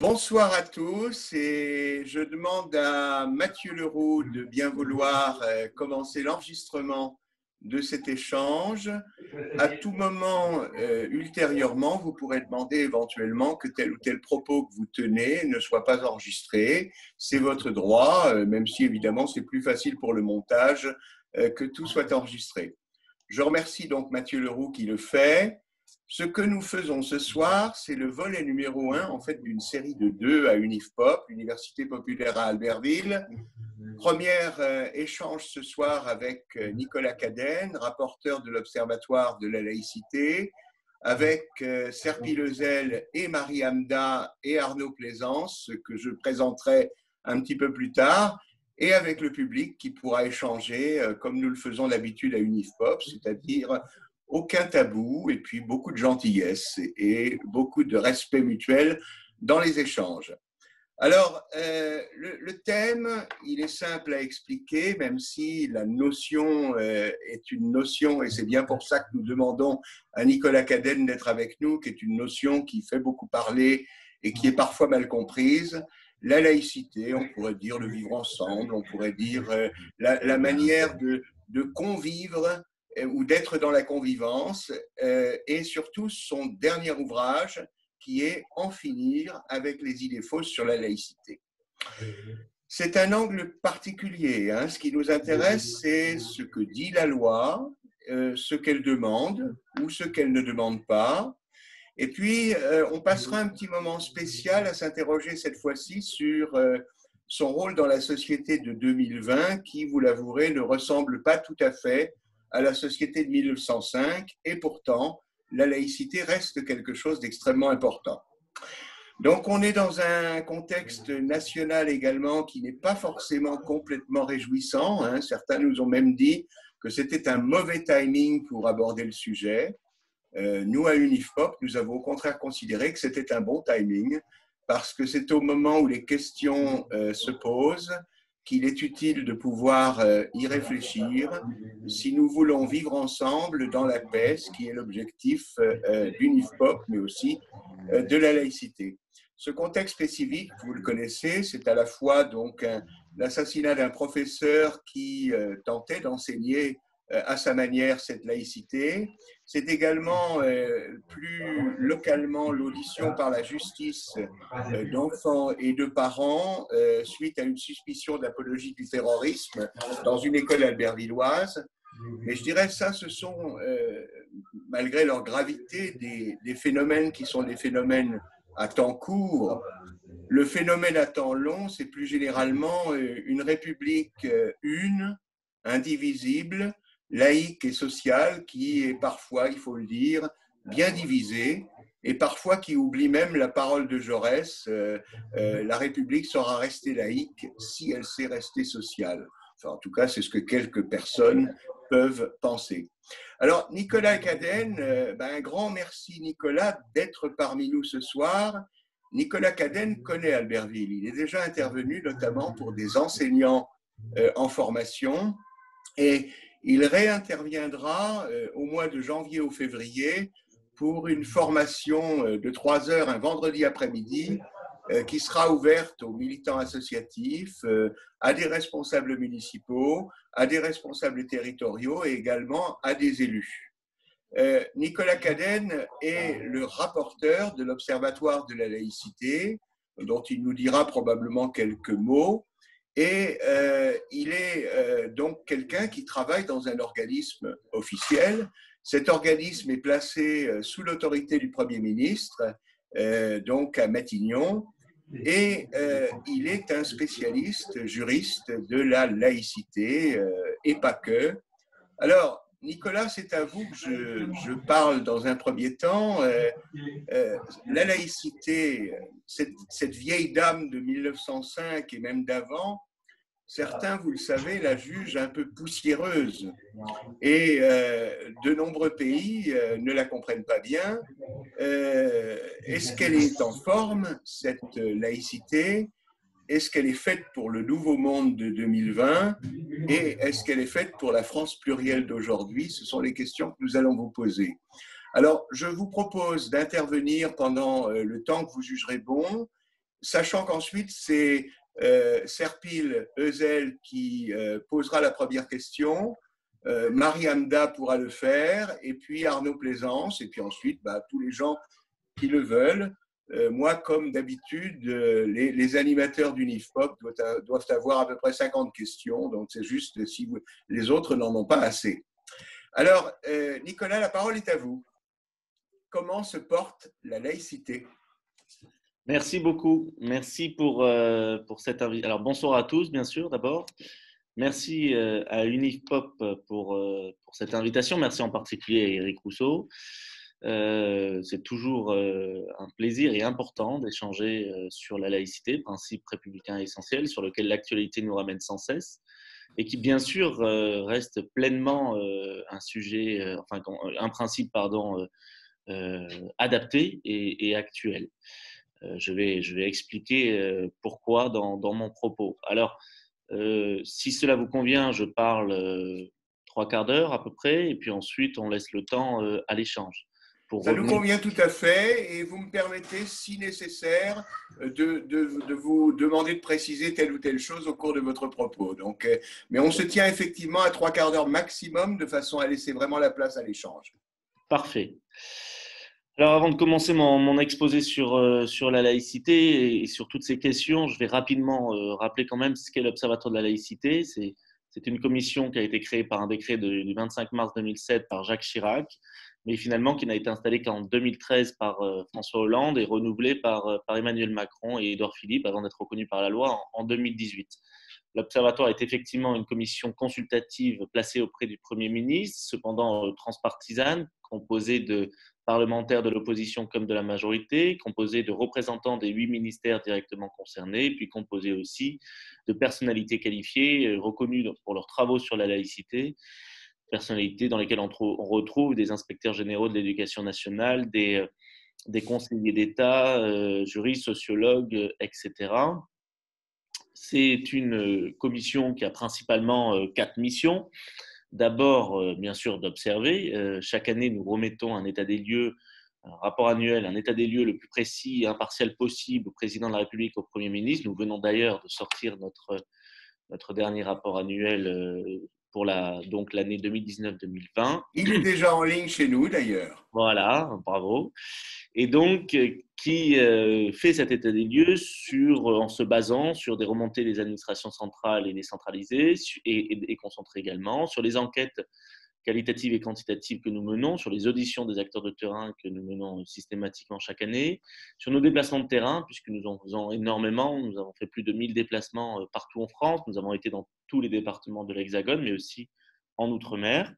Bonsoir à tous et je demande à Mathieu Leroux de bien vouloir commencer l'enregistrement de cet échange. À tout moment ultérieurement, vous pourrez demander éventuellement que tel ou tel propos que vous tenez ne soit pas enregistré. C'est votre droit, même si évidemment c'est plus facile pour le montage que tout soit enregistré. Je remercie donc Mathieu Leroux qui le fait. Ce que nous faisons ce soir, c'est le volet numéro 1 en fait, d'une série de 2 à Unifpop, Université populaire à Albertville. Premier échange ce soir avec Nicolas Cadenne, rapporteur de l'Observatoire de la laïcité, avec Serpi Lezel et Marie Hamda et Arnaud Plaisance, que je présenterai un petit peu plus tard, et avec le public qui pourra échanger comme nous le faisons d'habitude à Unifpop, c'est-à-dire aucun tabou et puis beaucoup de gentillesse et beaucoup de respect mutuel dans les échanges. Alors, le thème, il est simple à expliquer, même si la notion est une notion, et c'est bien pour ça que nous demandons à Nicolas Cadenne d'être avec nous, qui est une notion qui fait beaucoup parler et qui est parfois mal comprise. La laïcité, on pourrait dire le vivre ensemble, on pourrait dire la manière de convivre ou d'être dans la convivence, et surtout son dernier ouvrage, qui est En finir avec les idées fausses sur la laïcité. C'est un angle particulier. Hein. Ce qui nous intéresse, c'est ce que dit la loi, ce qu'elle demande ou ce qu'elle ne demande pas. Et puis, on passera un petit moment spécial à s'interroger cette fois-ci sur son rôle dans la société de 2020, qui, vous l'avouerez, ne ressemble pas tout à fait à la société de 1905, et pourtant, la laïcité reste quelque chose d'extrêmement important. Donc, on est dans un contexte national également qui n'est pas forcément complètement réjouissant. Hein. Certains nous ont même dit que c'était un mauvais timing pour aborder le sujet. Nous, à Unifpop, nous avons au contraire considéré que c'était un bon timing parce que c'est au moment où les questions se posent qu'il est utile de pouvoir y réfléchir si nous voulons vivre ensemble dans la paix, ce qui est l'objectif d'Unifpop, mais aussi de la laïcité. Ce contexte spécifique, vous le connaissez, c'est à la fois donc l'assassinat d'un professeur qui tentait d'enseigner à sa manière cette laïcité. C'est également plus localement l'audition par la justice d'enfants et de parents suite à une suspicion d'apologie du terrorisme dans une école albertvilloise. Mais je dirais ça, ce sont, malgré leur gravité, des phénomènes qui sont des phénomènes à temps court. Le phénomène à temps long, c'est plus généralement une république une, indivisible, laïque et sociale, qui est parfois, il faut le dire, bien divisée, et parfois qui oublie même la parole de Jaurès, la République sera restée laïque si elle sait rester sociale. Enfin, en tout cas, c'est ce que quelques personnes peuvent penser. Alors, Nicolas Cadenne, un grand merci Nicolas d'être parmi nous ce soir. Nicolas Cadenne connaît Albertville. Il est déjà intervenu notamment pour des enseignants en formation et il réinterviendra au mois de janvier ou février pour une formation de 3 heures un vendredi après-midi qui sera ouverte aux militants associatifs, à des responsables municipaux, à des responsables territoriaux et également à des élus. Nicolas Cadenne est le rapporteur de l'Observatoire de la laïcité, dont il nous dira probablement quelques mots. Et il est donc quelqu'un qui travaille dans un organisme officiel. Cet organisme est placé sous l'autorité du Premier ministre, donc à Matignon, et il est un spécialiste juriste de la laïcité et pas que. Alors, Nicolas, c'est à vous que je parle dans un premier temps. La laïcité, cette vieille dame de 1905 et même d'avant, certains, vous le savez, la jugent un peu poussiéreuse. Et de nombreux pays ne la comprennent pas bien. Est-ce qu'elle est en forme, cette laïcité? Est-ce qu'elle est faite pour le nouveau monde de 2020? Et est-ce qu'elle est faite pour la France plurielle d'aujourd'hui? Ce sont les questions que nous allons vous poser. Alors, je vous propose d'intervenir pendant le temps que vous jugerez bon. sachant qu'ensuite, c'est Serpil Ezel qui posera la première question, Marie Hamda pourra le faire, et puis Arnaud Plaisance, et puis ensuite, tous les gens qui le veulent. Moi, comme d'habitude, les animateurs du NIFPOP doivent avoir à peu près 50 questions, donc c'est juste si les autres n'en ont pas assez. Alors, Nicolas, la parole est à vous. Comment se porte la laïcité? Merci beaucoup. Merci pour cette invitation. Alors, bonsoir à tous, bien sûr, d'abord. Merci à UNIFPOP pour cette invitation. Merci en particulier à Éric Rousseau. C'est toujours un plaisir et important d'échanger sur la laïcité, principe républicain essentiel sur lequel l'actualité nous ramène sans cesse et qui, bien sûr, reste pleinement un principe, adapté et actuel. Je vais expliquer pourquoi dans mon propos. Alors, si cela vous convient, je parle 3/4 d'heure à peu près, et puis ensuite on laisse le temps à l'échange. Ça nous convient tout à fait, et vous me permettez, si nécessaire, de vous demander de préciser telle ou telle chose au cours de votre propos. Donc, mais on se tient effectivement à 3/4 d'heure maximum, de façon à laisser vraiment la place à l'échange. Parfait. Alors, avant de commencer mon exposé sur la laïcité et sur toutes ces questions, je vais rapidement rappeler quand même ce qu'est l'Observatoire de la laïcité. C'est une commission qui a été créée par un décret du 25 mars 2007 par Jacques Chirac, mais finalement qui n'a été installée qu'en 2013 par François Hollande et renouvelée par Emmanuel Macron et Édouard Philippe avant d'être reconnu par la loi en 2018. L'Observatoire est effectivement une commission consultative placée auprès du Premier ministre, cependant transpartisane, composée de parlementaires de l'opposition comme de la majorité, composée de représentants des 8 ministères directement concernés, puis composée aussi de personnalités qualifiées reconnues pour leurs travaux sur la laïcité, personnalités dans lesquelles on retrouve des inspecteurs généraux de l'éducation nationale, des conseillers d'État, juristes, sociologues, etc. C'est une commission qui a principalement 4 missions. D'abord, bien sûr, d'observer. Chaque année, nous remettons un état des lieux, un rapport annuel, un état des lieux le plus précis et impartial possible au président de la République, au Premier ministre. Nous venons d'ailleurs de sortir notre dernier rapport annuel pour l'année 2019-2020. Il est déjà en ligne chez nous, d'ailleurs. Voilà, bravo. Et donc, qui fait cet état des lieux en se basant sur des remontées des administrations centrales et décentralisées et concentrées également, sur les enquêtes qualitatives et quantitatives que nous menons, sur les auditions des acteurs de terrain que nous menons systématiquement chaque année, sur nos déplacements de terrain, puisque nous en faisons énormément. Nous avons fait plus de 1000 déplacements partout en France. Nous avons été dans tous les départements de l'Hexagone, mais aussi en Outre-mer.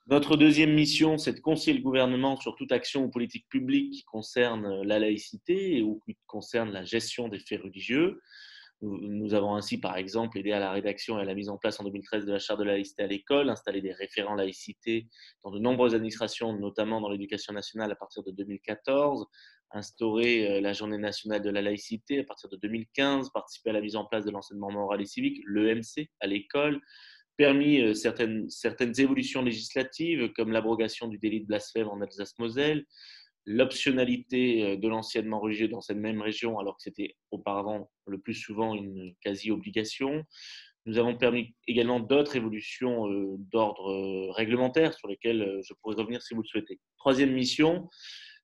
Notre deuxième mission, c'est de conseiller le gouvernement sur toute action ou politique publique qui concerne la laïcité ou qui concerne la gestion des faits religieux. Nous avons ainsi, par exemple, aidé à la rédaction et à la mise en place en 2013 de la charte de la laïcité à l'école, installé des référents laïcité dans de nombreuses administrations, notamment dans l'éducation nationale à partir de 2014, instauré la journée nationale de la laïcité à partir de 2015, participé à la mise en place de l'enseignement moral et civique, l'EMC, à l'école, permis certaines évolutions législatives comme l'abrogation du délit de blasphème en Alsace-Moselle, l'optionnalité de l'enseignement religieux dans cette même région alors que c'était auparavant le plus souvent une quasi-obligation. Nous avons permis également d'autres évolutions d'ordre réglementaire sur lesquelles je pourrais revenir si vous le souhaitez. Troisième mission,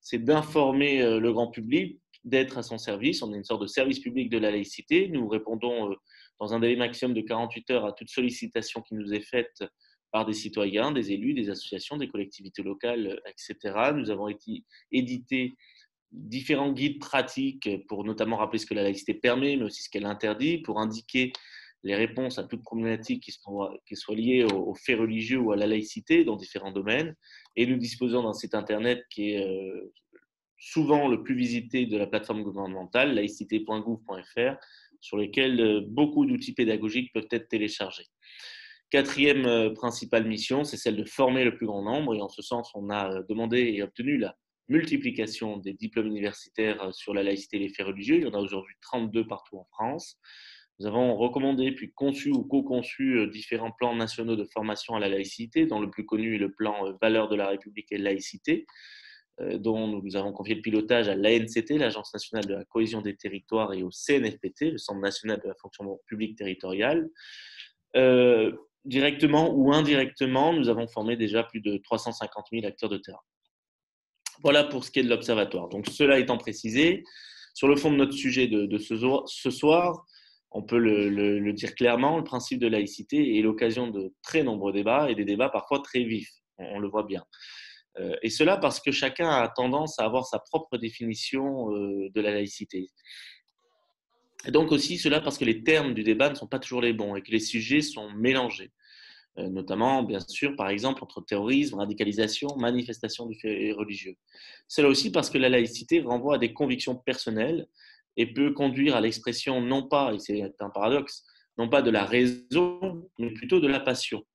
c'est d'informer le grand public, d'être à son service. On est une sorte de service public de la laïcité. Nous répondons dans un délai maximum de 48 heures à toute sollicitation qui nous est faite par des citoyens, des élus, des associations, des collectivités locales, etc. Nous avons édité différents guides pratiques pour notamment rappeler ce que la laïcité permet, mais aussi ce qu'elle interdit, pour indiquer les réponses à toute problématique qui soit liée aux faits religieux ou à la laïcité dans différents domaines. Et nous disposons d'un site internet qui est souvent le plus visité de la plateforme gouvernementale, laïcité.gouv.fr, sur lequel beaucoup d'outils pédagogiques peuvent être téléchargés. Quatrième principale mission, c'est celle de former le plus grand nombre. Et en ce sens, on a demandé et obtenu la multiplication des diplômes universitaires sur la laïcité et les faits religieux. Il y en a aujourd'hui 32 partout en France. Nous avons recommandé puis conçu ou co-conçu différents plans nationaux de formation à la laïcité, dont le plus connu est le plan Valeurs de la République et laïcité, dont nous avons confié le pilotage à l'ANCT, l'Agence nationale de la cohésion des territoires, et au CNFPT, le Centre national de la fonction publique territoriale. Directement ou indirectement, nous avons formé déjà plus de 350 000 acteurs de terrain. Voilà pour ce qui est de l'Observatoire. Donc, cela étant précisé, sur le fond de notre sujet de ce soir, on peut le dire clairement, le principe de laïcité est l'occasion de très nombreux débats et des débats parfois très vifs, on le voit bien. Et cela parce que chacun a tendance à avoir sa propre définition de la laïcité. Et donc aussi cela parce que les termes du débat ne sont pas toujours les bons et que les sujets sont mélangés. Notamment, bien sûr, par exemple, entre terrorisme, radicalisation, manifestation du fait religieux. Cela aussi parce que la laïcité renvoie à des convictions personnelles et peut conduire à l'expression non pas, et c'est un paradoxe, non pas de la raison, mais plutôt de la passion.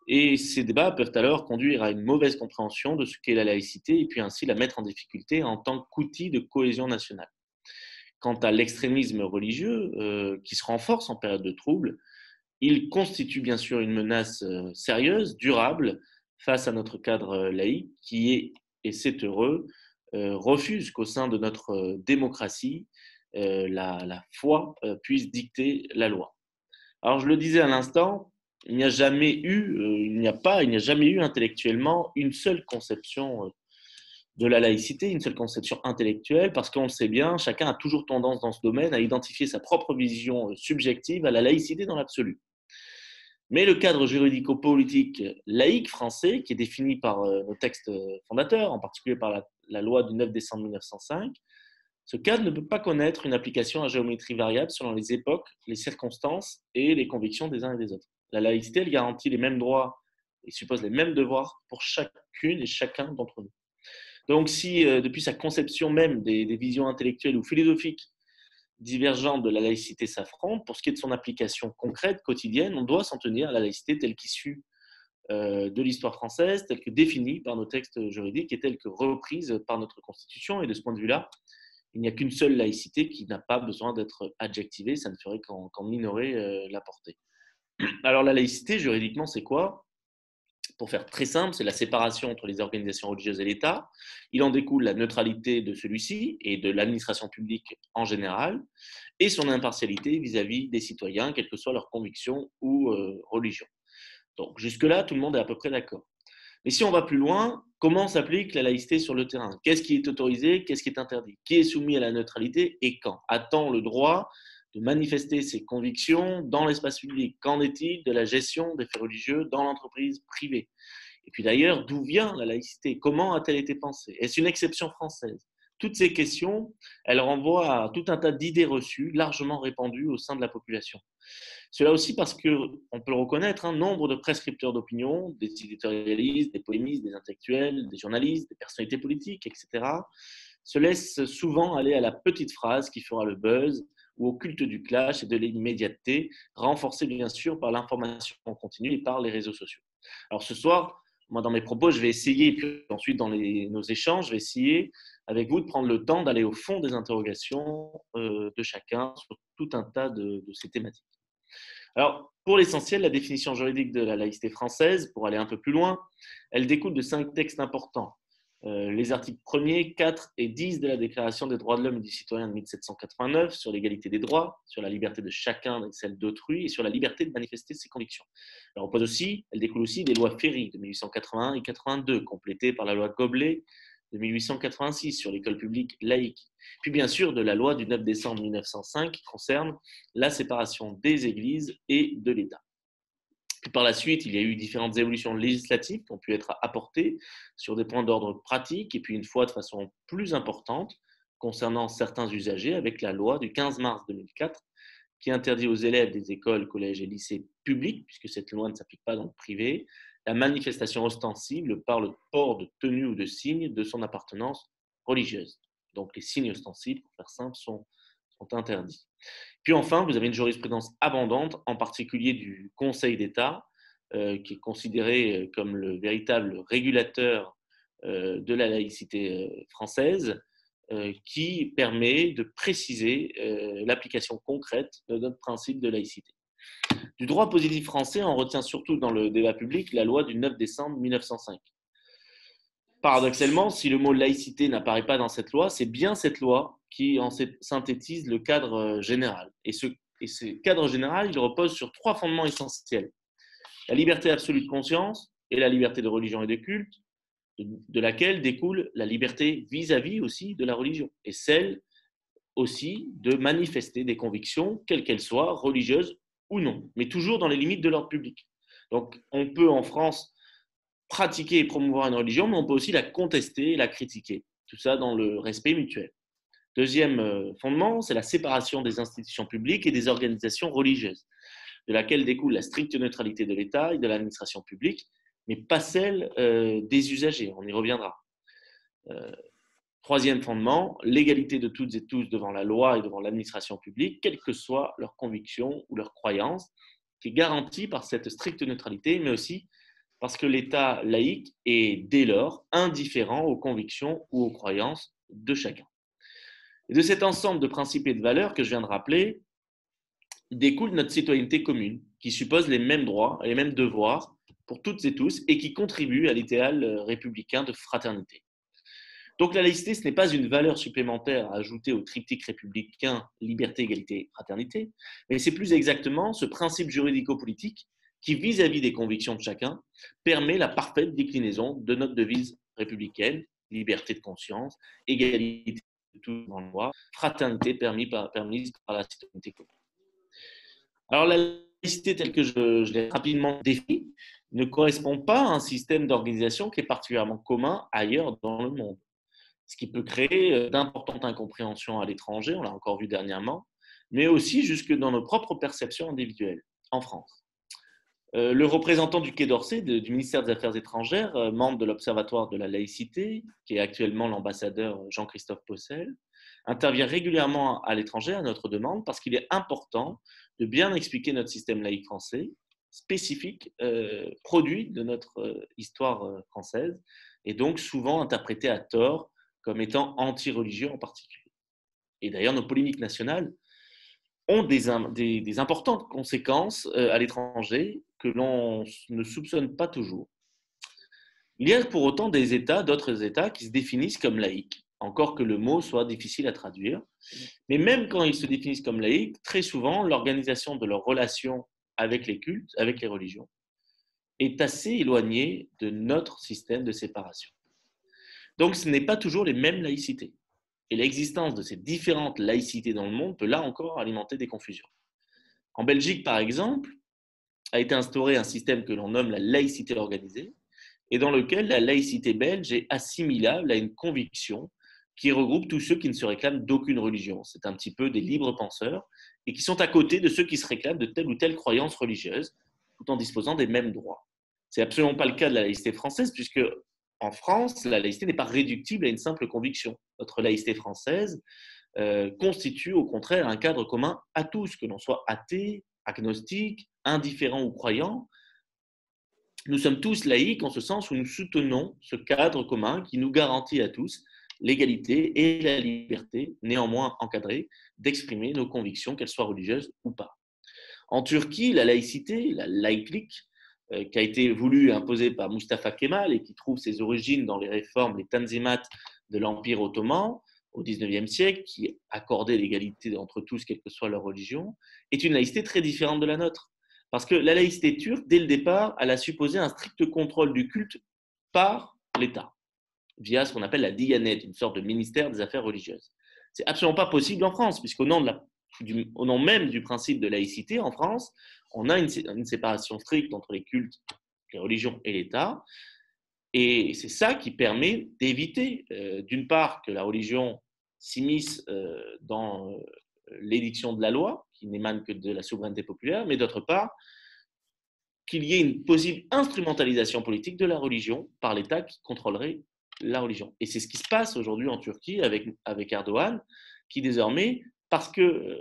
Et ces débats peuvent alors conduire à une mauvaise compréhension de ce qu'est la laïcité et puis ainsi la mettre en difficulté en tant qu'outil de cohésion nationale. Quant à l'extrémisme religieux, qui se renforce en période de trouble, il constitue bien sûr une menace sérieuse, durable, face à notre cadre laïque qui est, et c'est heureux, refuse qu'au sein de notre démocratie, la foi puisse dicter la loi. Alors je le disais à l'instant, il n'y a jamais eu intellectuellement une seule conception de la laïcité, une seule conception intellectuelle, parce qu'on le sait bien, chacun a toujours tendance dans ce domaine à identifier sa propre vision subjective à la laïcité dans l'absolu. Mais le cadre juridico-politique laïque français, qui est défini par nos textes fondateurs, en particulier par la loi du 9 décembre 1905, ce cadre ne peut pas connaître une application à géométrie variable selon les époques, les circonstances et les convictions des uns et des autres. La laïcité, elle garantit les mêmes droits et suppose les mêmes devoirs pour chacune et chacun d'entre nous. Donc si depuis sa conception même des visions intellectuelles ou philosophiques divergentes de la laïcité s'affrontent, pour ce qui est de son application concrète, quotidienne, on doit s'en tenir à la laïcité telle qu'issue de l'histoire française, telle que définie par nos textes juridiques et telle que reprise par notre Constitution. Et de ce point de vue-là, il n'y a qu'une seule laïcité qui n'a pas besoin d'être adjectivée, ça ne ferait qu'en minorer la portée. Alors la laïcité, juridiquement, c'est quoi ? Pour faire très simple, c'est la séparation entre les organisations religieuses et l'État. Il en découle la neutralité de celui-ci et de l'administration publique en général, et son impartialité vis-à-vis des citoyens, quelles que soient leurs convictions ou religions. Donc jusque-là, tout le monde est à peu près d'accord. Mais si on va plus loin, comment s'applique la laïcité sur le terrain ? Qu'est-ce qui est autorisé ? Qu'est-ce qui est interdit ? Qui est soumis à la neutralité et quand ? A-t-on le droit de manifester ses convictions dans l'espace public ? Qu'en est-il de la gestion des faits religieux dans l'entreprise privée ? Et puis d'ailleurs, d'où vient la laïcité ? Comment a-t-elle été pensée ? Est-ce une exception française ? Toutes ces questions, elles renvoient à tout un tas d'idées reçues, largement répandues au sein de la population. Cela aussi parce qu'on peut le reconnaître, nombre de prescripteurs d'opinion, des éditorialistes, des polémistes, des intellectuels, des journalistes, des personnalités politiques, etc., se laissent souvent aller à la petite phrase qui fera le buzz ou au culte du clash et de l'immédiateté, renforcé bien sûr par l'information en continu et par les réseaux sociaux. Alors ce soir, moi dans mes propos, je vais essayer, et puis ensuite dans nos échanges, je vais essayer avec vous de prendre le temps d'aller au fond des interrogations de chacun sur tout un tas de ces thématiques. Alors, pour l'essentiel, la définition juridique de la laïcité française, pour aller un peu plus loin, elle découle de 5 textes importants. Les articles 1er, 4 et 10 de la Déclaration des droits de l'homme et du citoyen de 1789 sur l'égalité des droits, sur la liberté de chacun et celle d'autrui et sur la liberté de manifester ses convictions. Elle découle aussi des lois Ferry de 1881 et 82, complétées par la loi Goblet de 1886 sur l'école publique laïque. Puis bien sûr de la loi du 9 décembre 1905 qui concerne la séparation des églises et de l'État. Puis par la suite, il y a eu différentes évolutions législatives qui ont pu être apportées sur des points d'ordre pratique et puis une fois de façon plus importante concernant certains usagers avec la loi du 15 mars 2004 qui interdit aux élèves des écoles, collèges et lycées publics, puisque cette loi ne s'applique pas dans le privé, la manifestation ostensible par le port de tenues ou de signes de son appartenance religieuse. Donc les signes ostensibles, pour faire simple, sont interdits. Puis enfin, vous avez une jurisprudence abondante, en particulier du Conseil d'État, qui est considéré comme le véritable régulateur de la laïcité française, qui permet de préciser l'application concrète de notre principe de laïcité. Du droit positif français, on retient surtout dans le débat public la loi du 9 décembre 1905. Paradoxalement, si le mot laïcité n'apparaît pas dans cette loi, c'est bien cette loi qui en synthétise le cadre général. Et ce cadre général, il repose sur 3 fondements essentiels. La liberté absolue de conscience et la liberté de religion et de culte, de laquelle découle la liberté vis-à-vis aussi de la religion, et celle aussi de manifester des convictions, quelles qu'elles soient, religieuses ou non, mais toujours dans les limites de l'ordre public. Donc, on peut en France pratiquer et promouvoir une religion, mais on peut aussi la contester et la critiquer. Tout ça dans le respect mutuel. Deuxième fondement, c'est la séparation des institutions publiques et des organisations religieuses, de laquelle découle la stricte neutralité de l'État et de l'administration publique, mais pas celle des usagers. On y reviendra. Troisième fondement, l'égalité de toutes et tous devant la loi et devant l'administration publique, quelles que soient leurs convictions ou leurs croyances, qui est garantie par cette stricte neutralité, mais aussi parce que l'État laïque est dès lors indifférent aux convictions ou aux croyances de chacun. Et de cet ensemble de principes et de valeurs que je viens de rappeler, découle notre citoyenneté commune, qui suppose les mêmes droits et les mêmes devoirs pour toutes et tous, et qui contribue à l'idéal républicain de fraternité. Donc la laïcité, ce n'est pas une valeur supplémentaire à ajouter au triptyque républicain liberté, égalité, fraternité, mais c'est plus exactement ce principe juridico-politique qui, vis-à-vis des convictions de chacun, permet la parfaite déclinaison de notre devise républicaine, liberté de conscience, égalité de tous dans le droit, fraternité permise par la citoyenneté commune. Alors la laïcité telle que je l'ai rapidement définie ne correspond pas à un système d'organisation qui est particulièrement commun ailleurs dans le monde, ce qui peut créer d'importantes incompréhensions à l'étranger, on l'a encore vu dernièrement, mais aussi jusque dans nos propres perceptions individuelles en France. Le représentant du Quai d'Orsay du ministère des Affaires étrangères, membre de l'Observatoire de la laïcité, qui est actuellement l'ambassadeur Jean-Christophe Possel, intervient régulièrement à l'étranger à notre demande parce qu'il est important de bien expliquer notre système laïque français, spécifique, produit de notre histoire française, et donc souvent interprété à tort comme étant anti-religieux en particulier. Et d'ailleurs, nos polémiques nationales ont des importantes conséquences à l'étranger que l'on ne soupçonne pas toujours. Il y a pour autant d'autres États qui se définissent comme laïcs, encore que le mot soit difficile à traduire. Mais même quand ils se définissent comme laïcs, très souvent, l'organisation de leurs relations avec les cultes, avec les religions, est assez éloignée de notre système de séparation. Donc, ce n'est pas toujours les mêmes laïcités. Et l'existence de ces différentes laïcités dans le monde peut là encore alimenter des confusions. En Belgique, par exemple, a été instauré un système que l'on nomme la laïcité organisée, et dans lequel la laïcité belge est assimilable à une conviction qui regroupe tous ceux qui ne se réclament d'aucune religion. C'est un petit peu des libres penseurs, et qui sont à côté de ceux qui se réclament de telle ou telle croyance religieuse, tout en disposant des mêmes droits. Ce n'est absolument pas le cas de la laïcité française, puisque en France, la laïcité n'est pas réductible à une simple conviction. Notre laïcité française constitue au contraire un cadre commun à tous, que l'on soit athée, agnostique, indifférent ou croyant. Nous sommes tous laïcs en ce sens où nous soutenons ce cadre commun qui nous garantit à tous l'égalité et la liberté, néanmoins encadrée, d'exprimer nos convictions, qu'elles soient religieuses ou pas. En Turquie, la laïcité, la laïclik, qui a été voulu et imposée par Mustafa Kemal et qui trouve ses origines dans les réformes, les tanzimat de l'Empire ottoman au XIXe siècle, qui accordait l'égalité entre tous, quelle que soit leur religion, est une laïcité très différente de la nôtre. Parce que la laïcité turque, dès le départ, elle a supposé un strict contrôle du culte par l'État, via ce qu'on appelle la Diyanet, une sorte de ministère des Affaires religieuses. C'est absolument pas possible en France, puisqu'au nom, au nom même du principe de laïcité en France, on a une séparation stricte entre les cultes, les religions et l'État. Et c'est ça qui permet d'éviter, d'une part, que la religion s'immisce dans l'édiction de la loi, qui n'émane que de la souveraineté populaire, mais d'autre part, qu'il y ait une possible instrumentalisation politique de la religion par l'État qui contrôlerait la religion. Et c'est ce qui se passe aujourd'hui en Turquie avec Erdogan, qui désormais, parce qu'il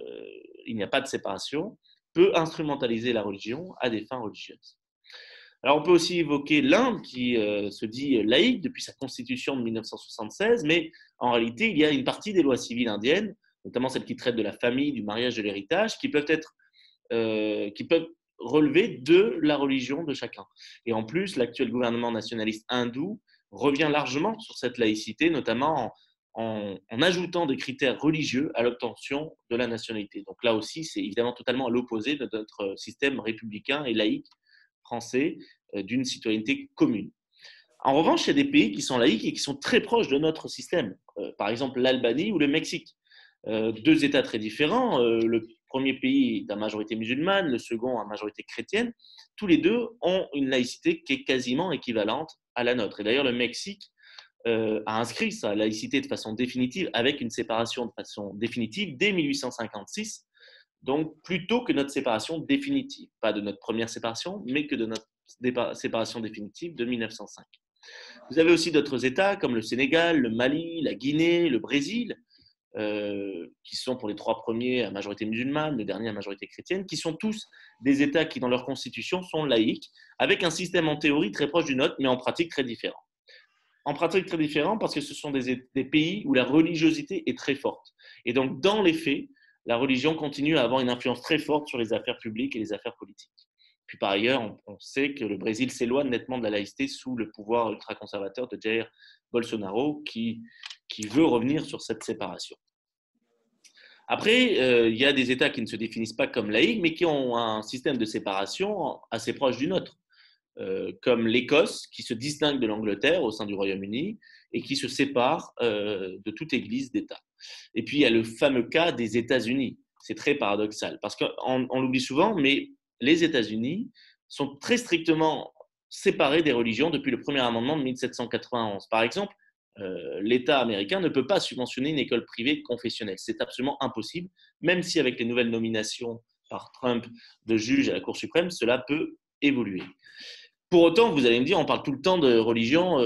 n'y a pas de séparation, peut instrumentaliser la religion à des fins religieuses. Alors on peut aussi évoquer l'Inde qui se dit laïque depuis sa constitution de 1976, mais en réalité il y a une partie des lois civiles indiennes, notamment celles qui traitent de la famille, du mariage, de l'héritage, qui peuvent relever de la religion de chacun. Et en plus, l'actuel gouvernement nationaliste hindou revient largement sur cette laïcité, notamment en ajoutant des critères religieux à l'obtention de la nationalité. Donc là aussi, c'est évidemment totalement à l'opposé de notre système républicain et laïque français d'une citoyenneté commune. En revanche, il y a des pays qui sont laïques et qui sont très proches de notre système. Par exemple, l'Albanie ou le Mexique. Deux États très différents. Le premier pays est à majorité musulmane, le second à majorité chrétienne. Tous les deux ont une laïcité qui est quasiment équivalente à la nôtre. Et d'ailleurs, le Mexique a inscrit sa laïcité de façon définitive, avec une séparation de façon définitive dès 1856, donc plutôt que notre séparation définitive. Pas de notre première séparation, mais que de notre séparation définitive de 1905. Vous avez aussi d'autres États comme le Sénégal, le Mali, la Guinée, le Brésil, qui sont pour les trois premiers à majorité musulmane, le dernier à majorité chrétienne, qui sont tous des États qui, dans leur constitution, sont laïques, avec un système en théorie très proche du nôtre, mais en pratique très différent. En pratique très différent parce que ce sont des pays où la religiosité est très forte. Et donc, dans les faits, la religion continue à avoir une influence très forte sur les affaires publiques et les affaires politiques. Puis par ailleurs, on sait que le Brésil s'éloigne nettement de la laïcité sous le pouvoir ultra-conservateur de Jair Bolsonaro, qui veut revenir sur cette séparation. Après, il y a des États qui ne se définissent pas comme laïcs, mais qui ont un système de séparation assez proche du nôtre, comme l'Écosse, qui se distingue de l'Angleterre au sein du Royaume-Uni et qui se sépare de toute église d'État. Et puis, il y a le fameux cas des États-Unis. C'est très paradoxal, parce qu'on l'oublie souvent, mais les États-Unis sont très strictement séparés des religions depuis le premier amendement de 1791. Par exemple, l'État américain ne peut pas subventionner une école privée confessionnelle. C'est absolument impossible, même si avec les nouvelles nominations par Trump de juges à la Cour suprême, cela peut évoluer. Pour autant, vous allez me dire, on parle tout le temps de religion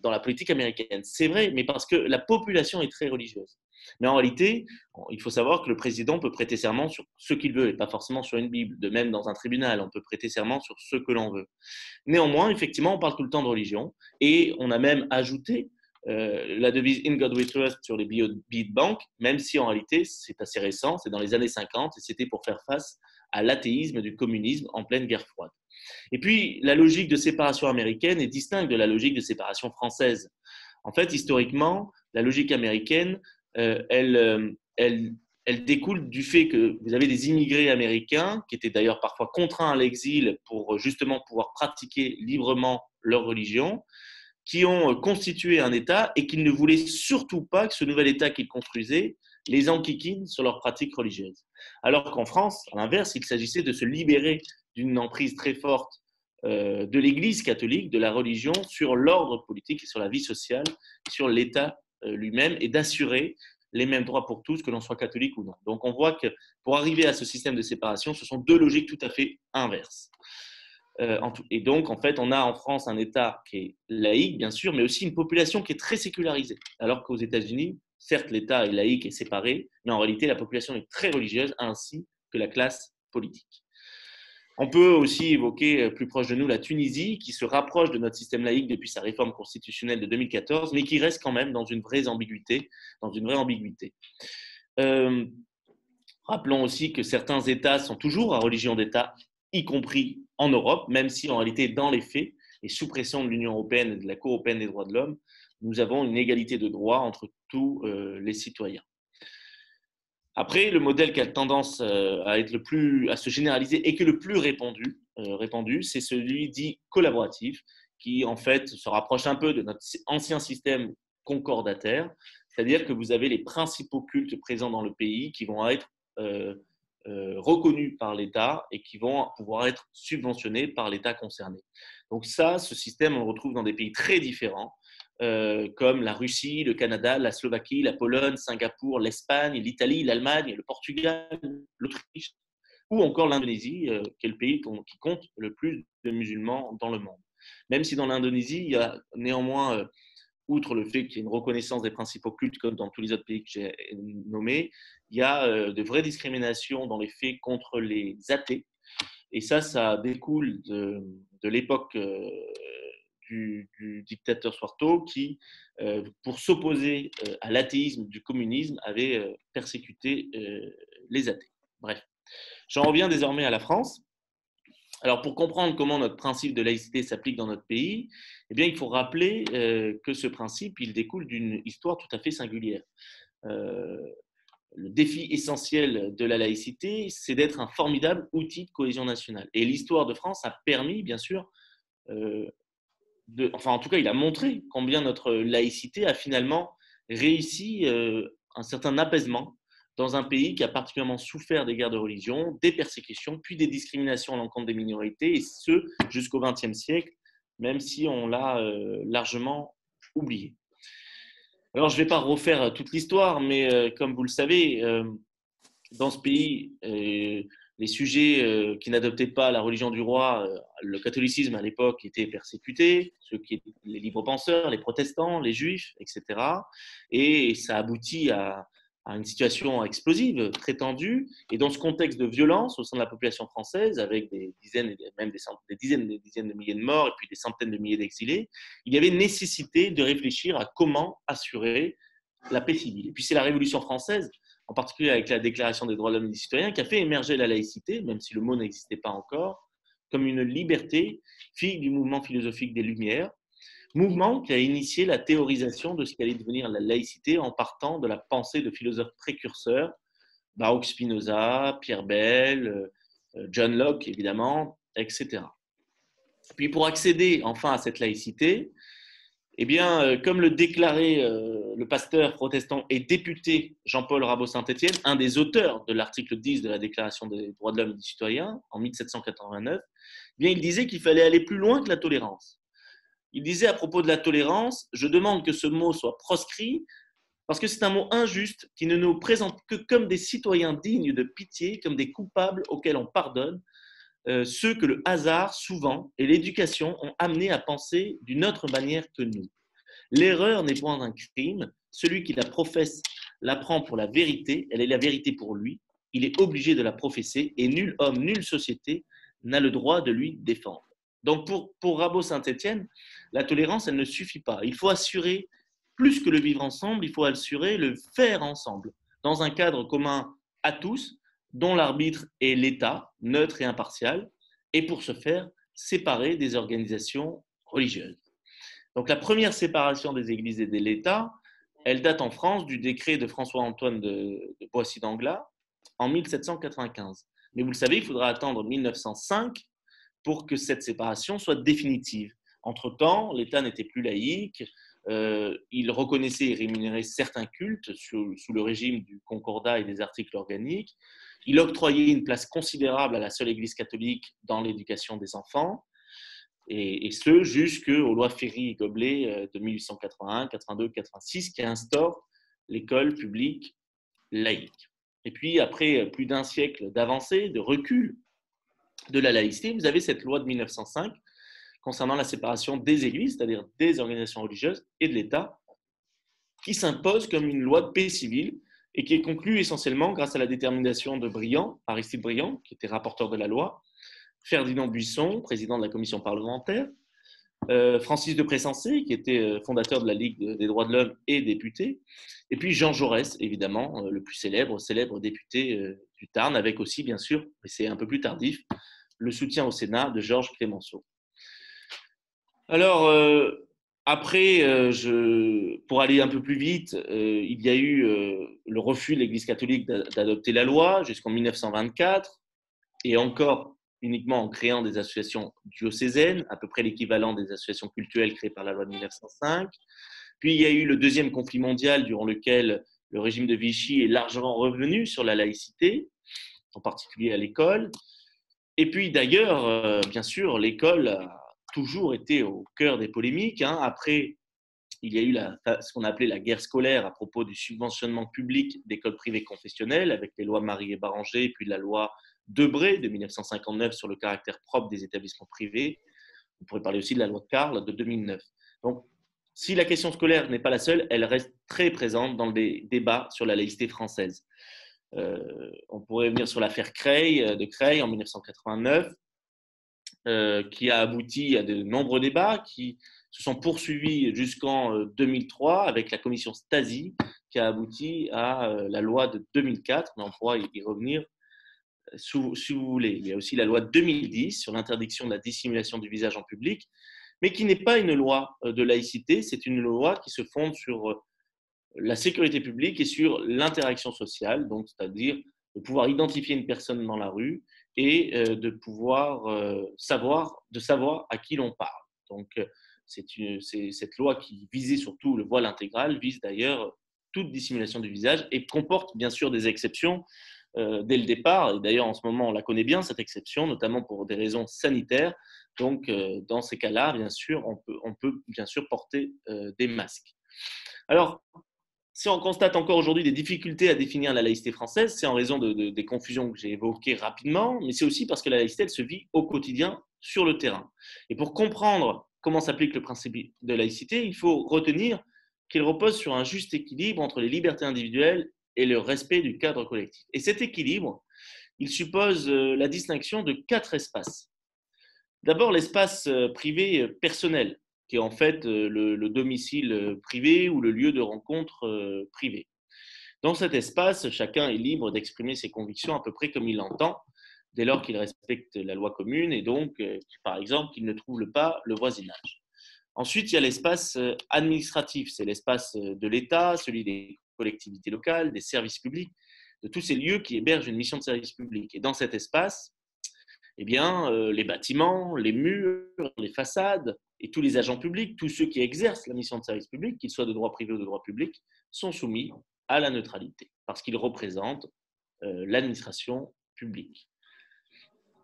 dans la politique américaine. C'est vrai, mais parce que la population est très religieuse. Mais en réalité, il faut savoir que le président peut prêter serment sur ce qu'il veut et pas forcément sur une Bible. De même, dans un tribunal, on peut prêter serment sur ce que l'on veut. Néanmoins, effectivement, on parle tout le temps de religion et on a même ajouté la devise In God We Trust sur les billets de banque, même si en réalité, c'est assez récent, c'est dans les années 50 et c'était pour faire face à l'athéisme du communisme en pleine guerre froide. Et puis, la logique de séparation américaine est distincte de la logique de séparation française. En fait, historiquement, la logique américaine, elle découle du fait que vous avez des immigrés américains, qui étaient d'ailleurs parfois contraints à l'exil pour justement pouvoir pratiquer librement leur religion, qui ont constitué un État et qui ne voulaient surtout pas que ce nouvel État qu'ils construisaient les enquiquine sur leurs pratiques religieuses. Alors qu'en France, à l'inverse, il s'agissait de se libérer d'une emprise très forte de l'Église catholique, de la religion, sur l'ordre politique et sur la vie sociale, sur l'État lui-même, et d'assurer les mêmes droits pour tous, que l'on soit catholique ou non. Donc on voit que pour arriver à ce système de séparation, ce sont deux logiques tout à fait inverses. Et donc, en fait, on a en France un État qui est laïque, bien sûr, mais aussi une population qui est très sécularisée. Alors qu'aux États-Unis, certes, l'État est laïque et séparé, mais en réalité, la population est très religieuse, ainsi que la classe politique. On peut aussi évoquer plus proche de nous la Tunisie, qui se rapproche de notre système laïque depuis sa réforme constitutionnelle de 2014, mais qui reste quand même dans une vraie ambiguïté. Rappelons aussi que certains États sont toujours à religion d'État, y compris en Europe, même si en réalité, dans les faits, et sous pression de l'Union européenne et de la Cour européenne des droits de l'homme, nous avons une égalité de droits entre tous les citoyens. Après, le modèle qui a tendance à se généraliser et qui est le plus répandu, c'est celui dit collaboratif, qui en fait se rapproche un peu de notre ancien système concordataire, c'est-à-dire que vous avez les principaux cultes présents dans le pays qui vont être reconnus par l'État et qui vont pouvoir être subventionnés par l'État concerné. Donc ça, ce système, on le retrouve dans des pays très différents, comme la Russie, le Canada, la Slovaquie, la Pologne, Singapour, l'Espagne, l'Italie, l'Allemagne, le Portugal, l'Autriche, ou encore l'Indonésie, qui est le pays qui compte le plus de musulmans dans le monde. Même si dans l'Indonésie, il y a néanmoins, outre le fait qu'il y ait une reconnaissance des principaux cultes, comme dans tous les autres pays que j'ai nommés, il y a de vraies discriminations dans les faits contre les athées. Et ça découle de l'époque du dictateur Suharto qui, pour s'opposer à l'athéisme du communisme, avait persécuté les athées. Bref, j'en reviens désormais à la France. Alors, pour comprendre comment notre principe de laïcité s'applique dans notre pays, eh bien, il faut rappeler que ce principe, il découle d'une histoire tout à fait singulière. Euh, le défi essentiel de la laïcité, c'est d'être un formidable outil de cohésion nationale. Et l'histoire de France a permis, bien sûr, enfin en tout cas, il a montré combien notre laïcité a finalement réussi un certain apaisement dans un pays qui a particulièrement souffert des guerres de religion, des persécutions, puis des discriminations à l'encontre des minorités, et ce jusqu'au XXe siècle, même si on l'a largement oublié. Alors, je ne vais pas refaire toute l'histoire, mais comme vous le savez, dans ce pays, les sujets qui n'adoptaient pas la religion du roi, le catholicisme à l'époque, étaient persécutés, les libres penseurs, les protestants, les juifs, etc. Et ça aboutit à une situation explosive, très tendue. Et dans ce contexte de violence au sein de la population française, avec des dizaines, même des dizaines de milliers de morts et puis des centaines de milliers d'exilés, il y avait nécessité de réfléchir à comment assurer la paix civile. Et puis c'est la Révolution française, en particulier avec la Déclaration des droits de l'homme et des citoyens, qui a fait émerger la laïcité, même si le mot n'existait pas encore, comme une liberté, fille du mouvement philosophique des Lumières, mouvement qui a initié la théorisation de ce qu'allait devenir la laïcité en partant de la pensée de philosophes précurseurs, Baruch Spinoza, Pierre Bell, John Locke évidemment, etc. Puis pour accéder enfin à cette laïcité, eh bien, comme le déclarait le pasteur protestant et député Jean-Paul Rabot-Saint-Étienne, un des auteurs de l'article 10 de la Déclaration des droits de l'homme et du citoyen en 1789, eh bien, il disait qu'il fallait aller plus loin que la tolérance. Il disait à propos de la tolérance, je demande que ce mot soit proscrit parce que c'est un mot injuste qui ne nous présente que comme des citoyens dignes de pitié, comme des coupables auxquels on pardonne, ceux que le hasard, souvent, et l'éducation ont amené à penser d'une autre manière que nous. L'erreur n'est point un crime. Celui qui la professe la prend pour la vérité. Elle est la vérité pour lui. Il est obligé de la professer et nul homme, nulle société n'a le droit de lui défendre. Donc pour Rabot-Saint-Étienne, la tolérance, elle ne suffit pas. Il faut assurer plus que le vivre ensemble, il faut assurer le faire ensemble, dans un cadre commun à tous, dont l'arbitre est l'État, neutre et impartial, et pour ce faire, séparé des organisations religieuses. Donc la première séparation des églises et de l'État, elle date en France du décret de François-Antoine de Boissy d'Anglas en 1795. Mais vous le savez, il faudra attendre 1905 pour que cette séparation soit définitive. Entre-temps, l'État n'était plus laïque, il reconnaissait et rémunérait certains cultes sous le régime du concordat et des articles organiques, il octroyait une place considérable à la seule Église catholique dans l'éducation des enfants, et ce jusqu'aux lois Ferry et Goblet de 1881, 82, 86 qui instaurent l'école publique laïque. Et puis après plus d'un siècle d'avancée, de recul de la laïcité, vous avez cette loi de 1905 concernant la séparation des églises, c'est-à-dire des organisations religieuses et de l'État, qui s'impose comme une loi de paix civile et qui est conclue essentiellement grâce à la détermination de Briand, Aristide Briand, qui était rapporteur de la loi, Ferdinand Buisson, président de la commission parlementaire, Francis de Pressensé, qui était fondateur de la Ligue des droits de l'homme et député, et puis Jean Jaurès, évidemment, le plus célèbre député du Tarn, avec aussi, bien sûr, mais c'est un peu plus tardif, le soutien au Sénat de Georges Clemenceau. Alors, après, pour aller un peu plus vite, il y a eu le refus de l'Église catholique d'adopter la loi jusqu'en 1924, et encore uniquement en créant des associations diocésaines, à peu près l'équivalent des associations cultuelles créées par la loi de 1905. Puis il y a eu le deuxième conflit mondial, durant lequel le régime de Vichy est largement revenu sur la laïcité, en particulier à l'école. Et puis d'ailleurs, bien sûr, l'école a toujours été au cœur des polémiques. Après, il y a eu ce qu'on appelait la guerre scolaire à propos du subventionnement public d'écoles privées confessionnelles, avec les lois Marie et Baranger, et puis la loi Debré de 1959 sur le caractère propre des établissements privés. On pourrait parler aussi de la loi de Carle de 2009. Donc, si la question scolaire n'est pas la seule, elle reste très présente dans le débat sur la laïcité française. On pourrait venir sur l'affaire de Creil en 1989, qui a abouti à de nombreux débats qui se sont poursuivis jusqu'en 2003 avec la commission Stasi, qui a abouti à la loi de 2004, mais on pourra y revenir si vous voulez. Il y a aussi la loi de 2010 sur l'interdiction de la dissimulation du visage en public, mais qui n'est pas une loi de laïcité, c'est une loi qui se fonde sur la sécurité publique et sur l'interaction sociale, donc c'est-à-dire de pouvoir identifier une personne dans la rue et de pouvoir savoir à qui l'on parle. Donc cette loi qui visait surtout le voile intégral vise d'ailleurs toute dissimulation du visage et comporte bien sûr des exceptions dès le départ. Et d'ailleurs, en ce moment, on la connaît bien, cette exception, notamment pour des raisons sanitaires. Donc, dans ces cas-là, bien sûr, on peut bien sûr porter des masques. Alors, si on constate encore aujourd'hui des difficultés à définir la laïcité française, c'est en raison des confusions que j'ai évoquées rapidement, mais c'est aussi parce que la laïcité, elle se vit au quotidien sur le terrain. Et pour comprendre comment s'applique le principe de laïcité, il faut retenir qu'il repose sur un juste équilibre entre les libertés individuelles et le respect du cadre collectif. Et cet équilibre, il suppose la distinction de 4 espaces. D'abord, l'espace privé personnel, qui est en fait le domicile privé ou le lieu de rencontre privé. Dans cet espace, chacun est libre d'exprimer ses convictions à peu près comme il l'entend, dès lors qu'il respecte la loi commune et donc, par exemple, qu'il ne trouble pas le voisinage. Ensuite, il y a l'espace administratif, c'est l'espace de l'État, celui des collectivités locales, des services publics, de tous ces lieux qui hébergent une mission de service public. Et dans cet espace, eh bien, les bâtiments, les murs, les façades et tous les agents publics, tous ceux qui exercent la mission de service public, qu'ils soient de droit privé ou de droit public, sont soumis à la neutralité parce qu'ils représentent l'administration publique.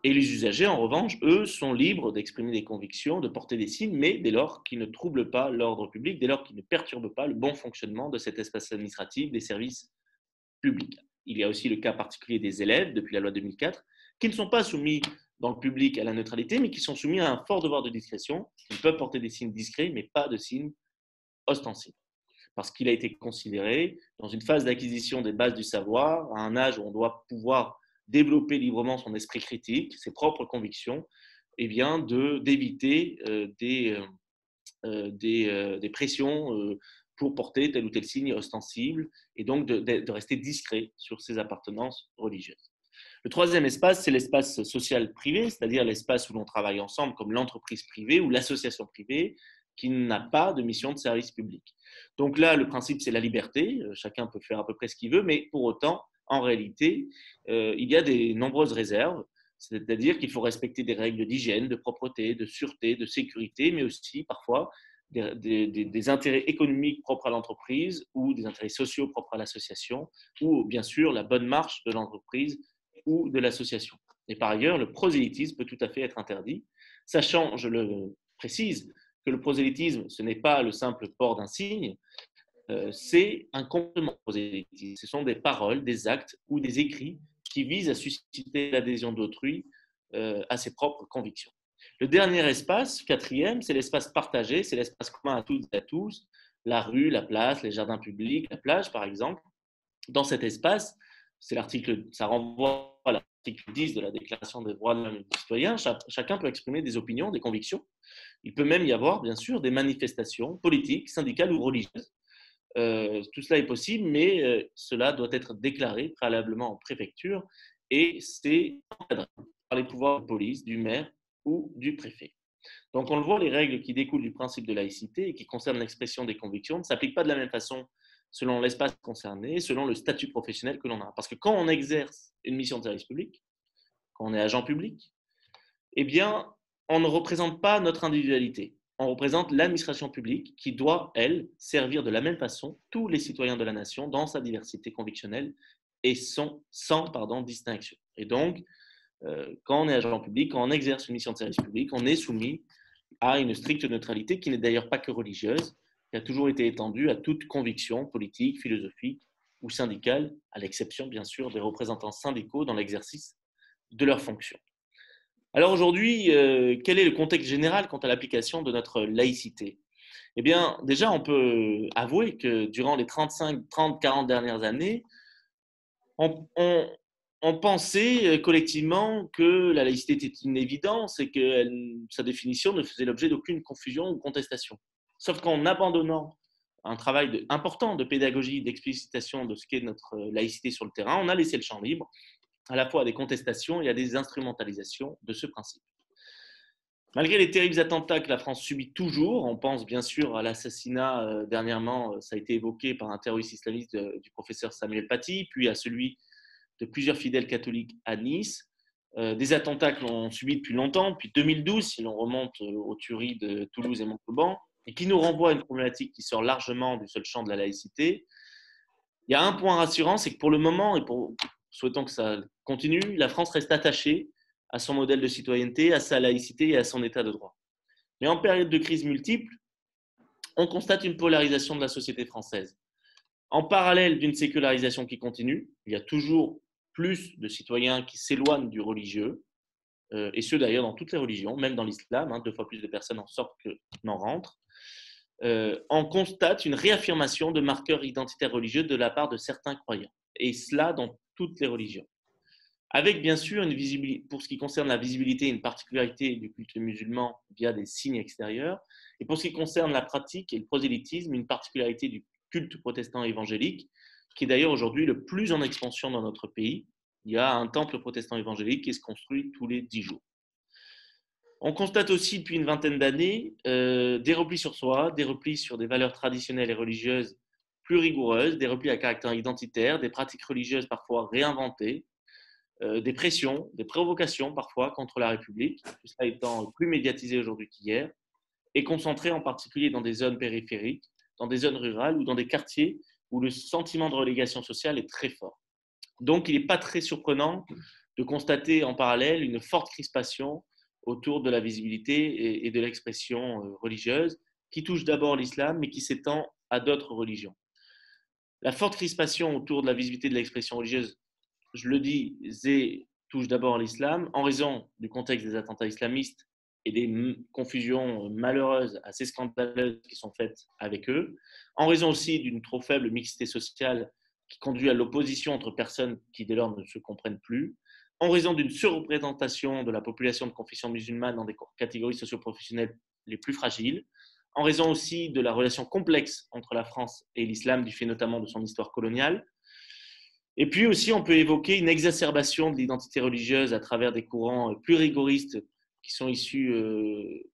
Et les usagers, en revanche, eux, sont libres d'exprimer des convictions, de porter des signes, mais dès lors qu'ils ne troublent pas l'ordre public, dès lors qu'ils ne perturbent pas le bon fonctionnement de cet espace administratif des services publics. Il y a aussi le cas particulier des élèves, depuis la loi 2004, qui ne sont pas soumis dans le public à la neutralité, mais qui sont soumis à un fort devoir de discrétion. Ils peuvent porter des signes discrets, mais pas de signes ostensibles. Parce qu'il a été considéré, dans une phase d'acquisition des bases du savoir, à un âge où on doit pouvoir développer librement son esprit critique, ses propres convictions, et bien d'éviter des pressions pour porter tel ou tel signe ostensible, et donc de rester discret sur ses appartenances religieuses. Le troisième espace, c'est l'espace social privé, c'est-à-dire l'espace où l'on travaille ensemble, comme l'entreprise privée ou l'association privée, qui n'a pas de mission de service public. Donc là, le principe, c'est la liberté. Chacun peut faire à peu près ce qu'il veut, mais pour autant, en réalité, il y a de nombreuses réserves. C'est-à-dire qu'il faut respecter des règles d'hygiène, de propreté, de sûreté, de sécurité, mais aussi parfois des intérêts économiques propres à l'entreprise ou des intérêts sociaux propres à l'association, ou bien sûr la bonne marche de l'entreprise ou de l'association. Et par ailleurs, le prosélytisme peut tout à fait être interdit, sachant, je le précise, que le prosélytisme, ce n'est pas le simple port d'un signe, c'est un complément prosélytisme. Ce sont des paroles, des actes ou des écrits qui visent à susciter l'adhésion d'autrui à ses propres convictions. Le dernier espace, quatrième, c'est l'espace partagé, c'est l'espace commun à toutes et à tous, la rue, la place, les jardins publics, la plage par exemple. Dans cet espace, ça renvoie à l'article 10 de la Déclaration des droits de l'homme et du citoyen, chacun peut exprimer des opinions, des convictions. Il peut même y avoir, bien sûr, des manifestations politiques, syndicales ou religieuses. Tout cela est possible, mais cela doit être déclaré préalablement en préfecture et c'est encadré par les pouvoirs de police, du maire ou du préfet. Donc on le voit, les règles qui découlent du principe de laïcité et qui concernent l'expression des convictions ne s'appliquent pas de la même façon selon l'espace concerné, selon le statut professionnel que l'on a. Parce que quand on exerce une mission de service public, quand on est agent public, eh bien, on ne représente pas notre individualité. On représente l'administration publique qui doit, elle, servir de la même façon tous les citoyens de la nation dans sa diversité convictionnelle et sans distinction. Et donc, quand on est agent public, quand on exerce une mission de service public, on est soumis à une stricte neutralité qui n'est d'ailleurs pas que religieuse, qui a toujours été étendue à toute conviction politique, philosophique ou syndicale, à l'exception bien sûr des représentants syndicaux dans l'exercice de leurs fonctions. Alors aujourd'hui, quel est le contexte général quant à l'application de notre laïcité? Eh bien, déjà, on peut avouer que durant les 30-40 dernières années, on pensait collectivement que la laïcité était une évidence et que sa définition ne faisait l'objet d'aucune confusion ou contestation. Sauf qu'en abandonnant un travail important de pédagogie, d'explicitation de ce qu'est notre laïcité sur le terrain, on a laissé le champ libre à la fois à des contestations et à des instrumentalisations de ce principe. Malgré les terribles attentats que la France subit toujours, on pense bien sûr à l'assassinat dernièrement, ça a été évoqué par un terroriste islamiste du professeur Samuel Paty, puis à celui de plusieurs fidèles catholiques à Nice, des attentats que l'on subit depuis longtemps, depuis 2012, si l'on remonte aux tueries de Toulouse et Montauban, et qui nous renvoie à une problématique qui sort largement du seul champ de la laïcité. Il y a un point rassurant, c'est que pour le moment, et souhaitons que ça continue, la France reste attachée à son modèle de citoyenneté, à sa laïcité et à son état de droit. Mais en période de crise multiple, on constate une polarisation de la société française. En parallèle d'une sécularisation qui continue, il y a toujours plus de citoyens qui s'éloignent du religieux, et ce d'ailleurs dans toutes les religions, même dans l'islam, 2 fois plus de personnes en sortent que n'en rentrent. On constate une réaffirmation de marqueurs identitaires religieux de la part de certains croyants, et cela dans toutes les religions. Avec bien sûr, pour ce qui concerne la visibilité, une particularité du culte musulman via des signes extérieurs, et pour ce qui concerne la pratique et le prosélytisme, une particularité du culte protestant évangélique, qui est d'ailleurs aujourd'hui le plus en expansion dans notre pays. Il y a un temple protestant évangélique qui se construit tous les 10 jours. On constate aussi depuis une vingtaine d'années des replis sur soi, des replis sur des valeurs traditionnelles et religieuses plus rigoureuses, des replis à caractère identitaire, des pratiques religieuses parfois réinventées, des pressions, des provocations parfois contre la République, tout cela étant plus médiatisé aujourd'hui qu'hier, et concentré en particulier dans des zones périphériques, dans des zones rurales ou dans des quartiers où le sentiment de relégation sociale est très fort. Donc, il n'est pas très surprenant de constater en parallèle une forte crispation autour de la visibilité et de l'expression religieuse, qui touche d'abord l'islam, mais qui s'étend à d'autres religions. La forte crispation autour de la visibilité de l'expression religieuse, je le dis, touche d'abord l'islam en raison du contexte des attentats islamistes et des confusions malheureuses, assez scandaleuses qui sont faites avec eux, en raison aussi d'une trop faible mixité sociale qui conduit à l'opposition entre personnes qui dès lors ne se comprennent plus, en raison d'une surreprésentation de la population de confession musulmane dans des catégories socio-professionnelles les plus fragiles, en raison aussi de la relation complexe entre la France et l'islam, du fait notamment de son histoire coloniale. Et puis aussi, on peut évoquer une exacerbation de l'identité religieuse à travers des courants plus rigoristes qui sont issus,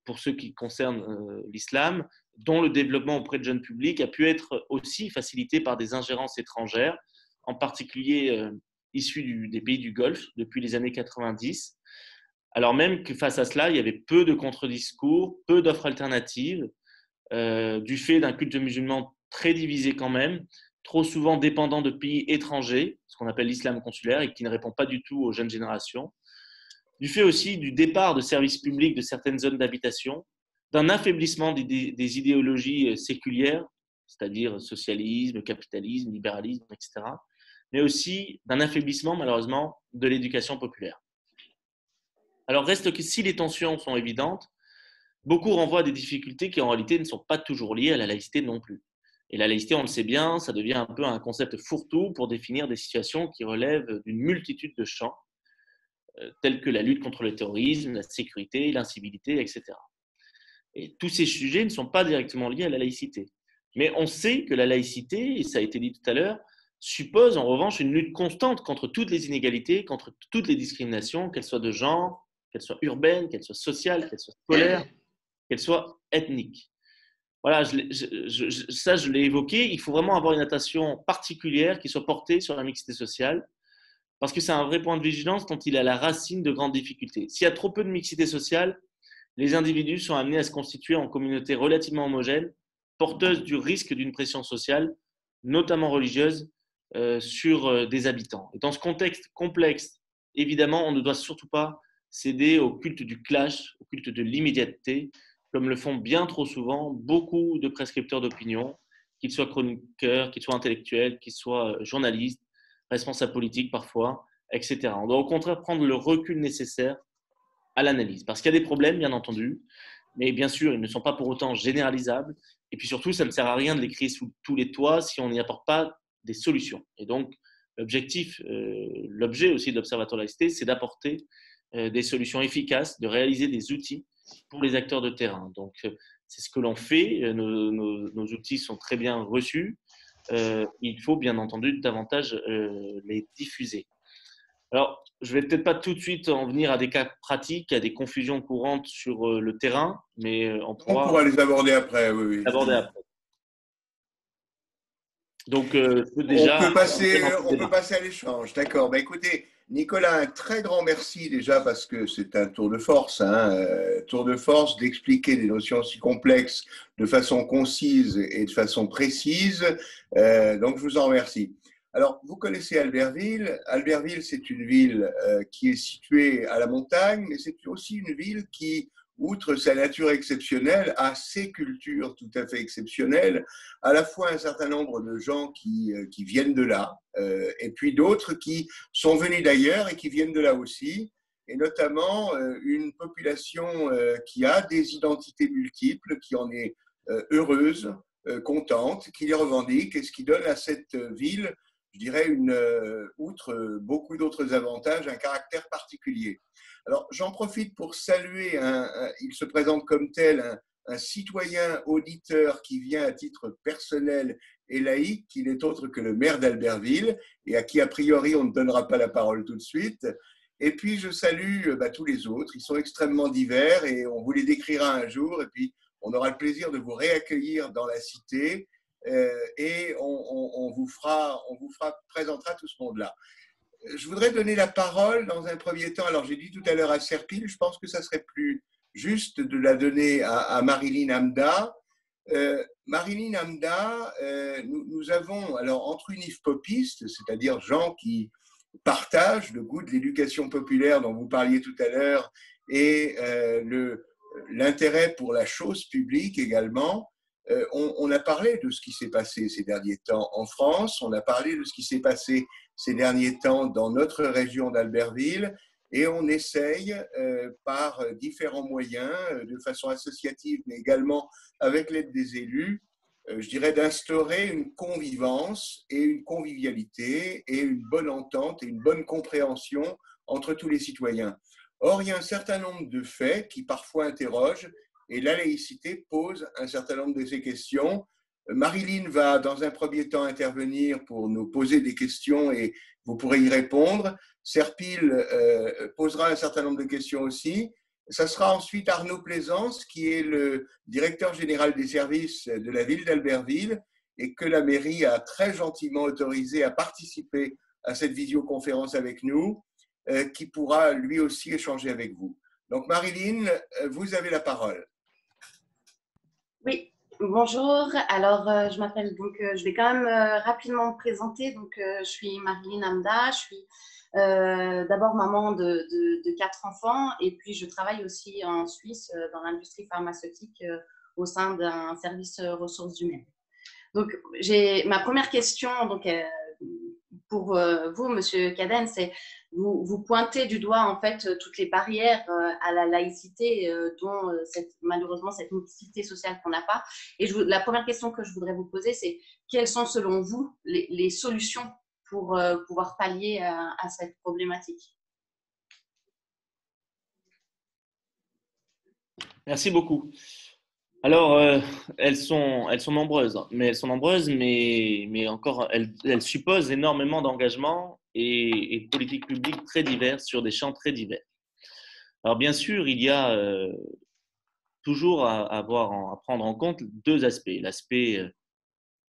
pour ceux qui concernent l'islam, dont le développement auprès de jeunes publics a pu être aussi facilité par des ingérences étrangères, en particulier issues des pays du Golfe depuis les années 90, alors même que face à cela, il y avait peu de contre-discours, peu d'offres alternatives, du fait d'un culte musulman très divisé quand même, trop souvent dépendant de pays étrangers, ce qu'on appelle l'islam consulaire, et qui ne répond pas du tout aux jeunes générations, du fait aussi du départ de services publics de certaines zones d'habitation, d'un affaiblissement des idéologies séculières, c'est-à-dire socialisme, capitalisme, libéralisme, etc., mais aussi d'un affaiblissement malheureusement de l'éducation populaire. Alors reste que si les tensions sont évidentes, beaucoup renvoient à des difficultés qui en réalité ne sont pas toujours liées à la laïcité non plus. Et la laïcité, on le sait bien, ça devient un peu un concept fourre-tout pour définir des situations qui relèvent d'une multitude de champs, tels que la lutte contre le terrorisme, la sécurité, l'incivilité, etc. Et tous ces sujets ne sont pas directement liés à la laïcité. Mais on sait que la laïcité, et ça a été dit tout à l'heure, suppose en revanche une lutte constante contre toutes les inégalités, contre toutes les discriminations, qu'elles soient de genre, qu'elles soient urbaines, qu'elles soient sociales, qu'elles soient scolaires, qu'elles soient ethniques. Voilà, ça je l'ai évoqué, il faut vraiment avoir une attention particulière qui soit portée sur la mixité sociale, parce que c'est un vrai point de vigilance dont il est à la racine de grandes difficultés. S'il y a trop peu de mixité sociale, les individus sont amenés à se constituer en communautés relativement homogènes, porteuses du risque d'une pression sociale, notamment religieuse, sur des habitants. Et dans ce contexte complexe, évidemment, on ne doit surtout pas céder au culte du clash, au culte de l'immédiateté, comme le font bien trop souvent beaucoup de prescripteurs d'opinion, qu'ils soient chroniqueurs, qu'ils soient intellectuels, qu'ils soient journalistes, responsables politiques parfois, etc. On doit au contraire prendre le recul nécessaire à l'analyse, parce qu'il y a des problèmes, bien entendu, mais bien sûr, ils ne sont pas pour autant généralisables, et puis surtout, ça ne sert à rien de les crier sous tous les toits si on n'y apporte pas des solutions. Et donc, l'objet aussi de l'Observatoire de la laïcité, c'est d'apporter des solutions efficaces, de réaliser des outils pour les acteurs de terrain. Donc, c'est ce que l'on fait. Nos outils sont très bien reçus. Il faut bien entendu davantage les diffuser. Alors, je vais peut-être pas tout de suite en venir à des cas pratiques, à des confusions courantes sur le terrain, mais on On pourra pourra les aborder après, oui, l'aborder oui. après. Donc, je peux déjà entrer dans ce On peut débat. passer à l'échange. D'accord. Ben, écoutez, Nicolas, un très grand merci déjà parce que c'est un tour de force, hein, tour de force d'expliquer des notions si complexes de façon concise et de façon précise. Donc, je vous en remercie. Alors, vous connaissez Albertville. Albertville, c'est une ville qui est située à la montagne, mais c'est aussi une ville qui, outre sa nature exceptionnelle, a ses cultures tout à fait exceptionnelles, à la fois un certain nombre de gens qui viennent de là, et puis d'autres qui sont venus d'ailleurs et qui viennent de là aussi, et notamment une population qui a des identités multiples, qui en est heureuse, contente, qui les revendique, et ce qui donne à cette ville, je dirais, outre beaucoup d'autres avantages, un caractère particulier. Alors, j'en profite pour saluer, il se présente comme tel, un citoyen auditeur qui vient à titre personnel et laïque, qui n'est autre que le maire d'Albertville, et à qui, a priori, on ne donnera pas la parole tout de suite. Et puis, je salue tous les autres. Ils sont extrêmement divers et on vous les décrira un jour. Et puis, on aura le plaisir de vous réaccueillir dans la cité et on vous présentera tout ce monde-là. Je voudrais donner la parole dans un premier temps. Alors, j'ai dit tout à l'heure à Serpil, je pense que ça serait plus juste de la donner à Marilyn Amda. Marilyn Amda, nous avons, alors, entre unif-popistes, c'est-à-dire gens qui partagent le goût de l'éducation populaire dont vous parliez tout à l'heure et l'intérêt pour la chose publique également, on a parlé de ce qui s'est passé ces derniers temps en France, on a parlé de ce qui s'est passé ces derniers temps dans notre région d'Albertville, et on essaye par différents moyens, de façon associative, mais également avec l'aide des élus, je dirais, d'instaurer une convivence et une convivialité et une bonne entente et une bonne compréhension entre tous les citoyens. Or, il y a un certain nombre de faits qui parfois interrogent, et la laïcité pose un certain nombre de ces questions. Marilyn va dans un premier temps intervenir pour nous poser des questions et vous pourrez y répondre. Serpil posera un certain nombre de questions aussi. Ça sera ensuite Arnaud Plaisance, qui est le directeur général des services de la ville d'Albertville et que la mairie a très gentiment autorisé à participer à cette visioconférence avec nous, qui pourra lui aussi échanger avec vous. Donc Marilyn, vous avez la parole. Oui, bonjour. Alors, je m'appelle je vais quand même rapidement me présenter. Donc, je suis Marilyn Amda. Je suis d'abord maman de 4 enfants et puis je travaille aussi en Suisse dans l'industrie pharmaceutique au sein d'un service ressources humaines. Donc, ma première question pour vous, Monsieur Cadenne, c'est vous pointez du doigt en fait toutes les barrières à la laïcité dont malheureusement cette mixité sociale qu'on n'a pas. Et la première question que je voudrais vous poser, c'est quelles sont selon vous les solutions pour pouvoir pallier à cette problématique? Merci beaucoup. Alors, elles sont nombreuses, mais encore, elles supposent énormément d'engagement et de politiques publiques très diverses sur des champs très divers. Alors, bien sûr, il y a toujours à prendre en compte deux aspects, l'aspect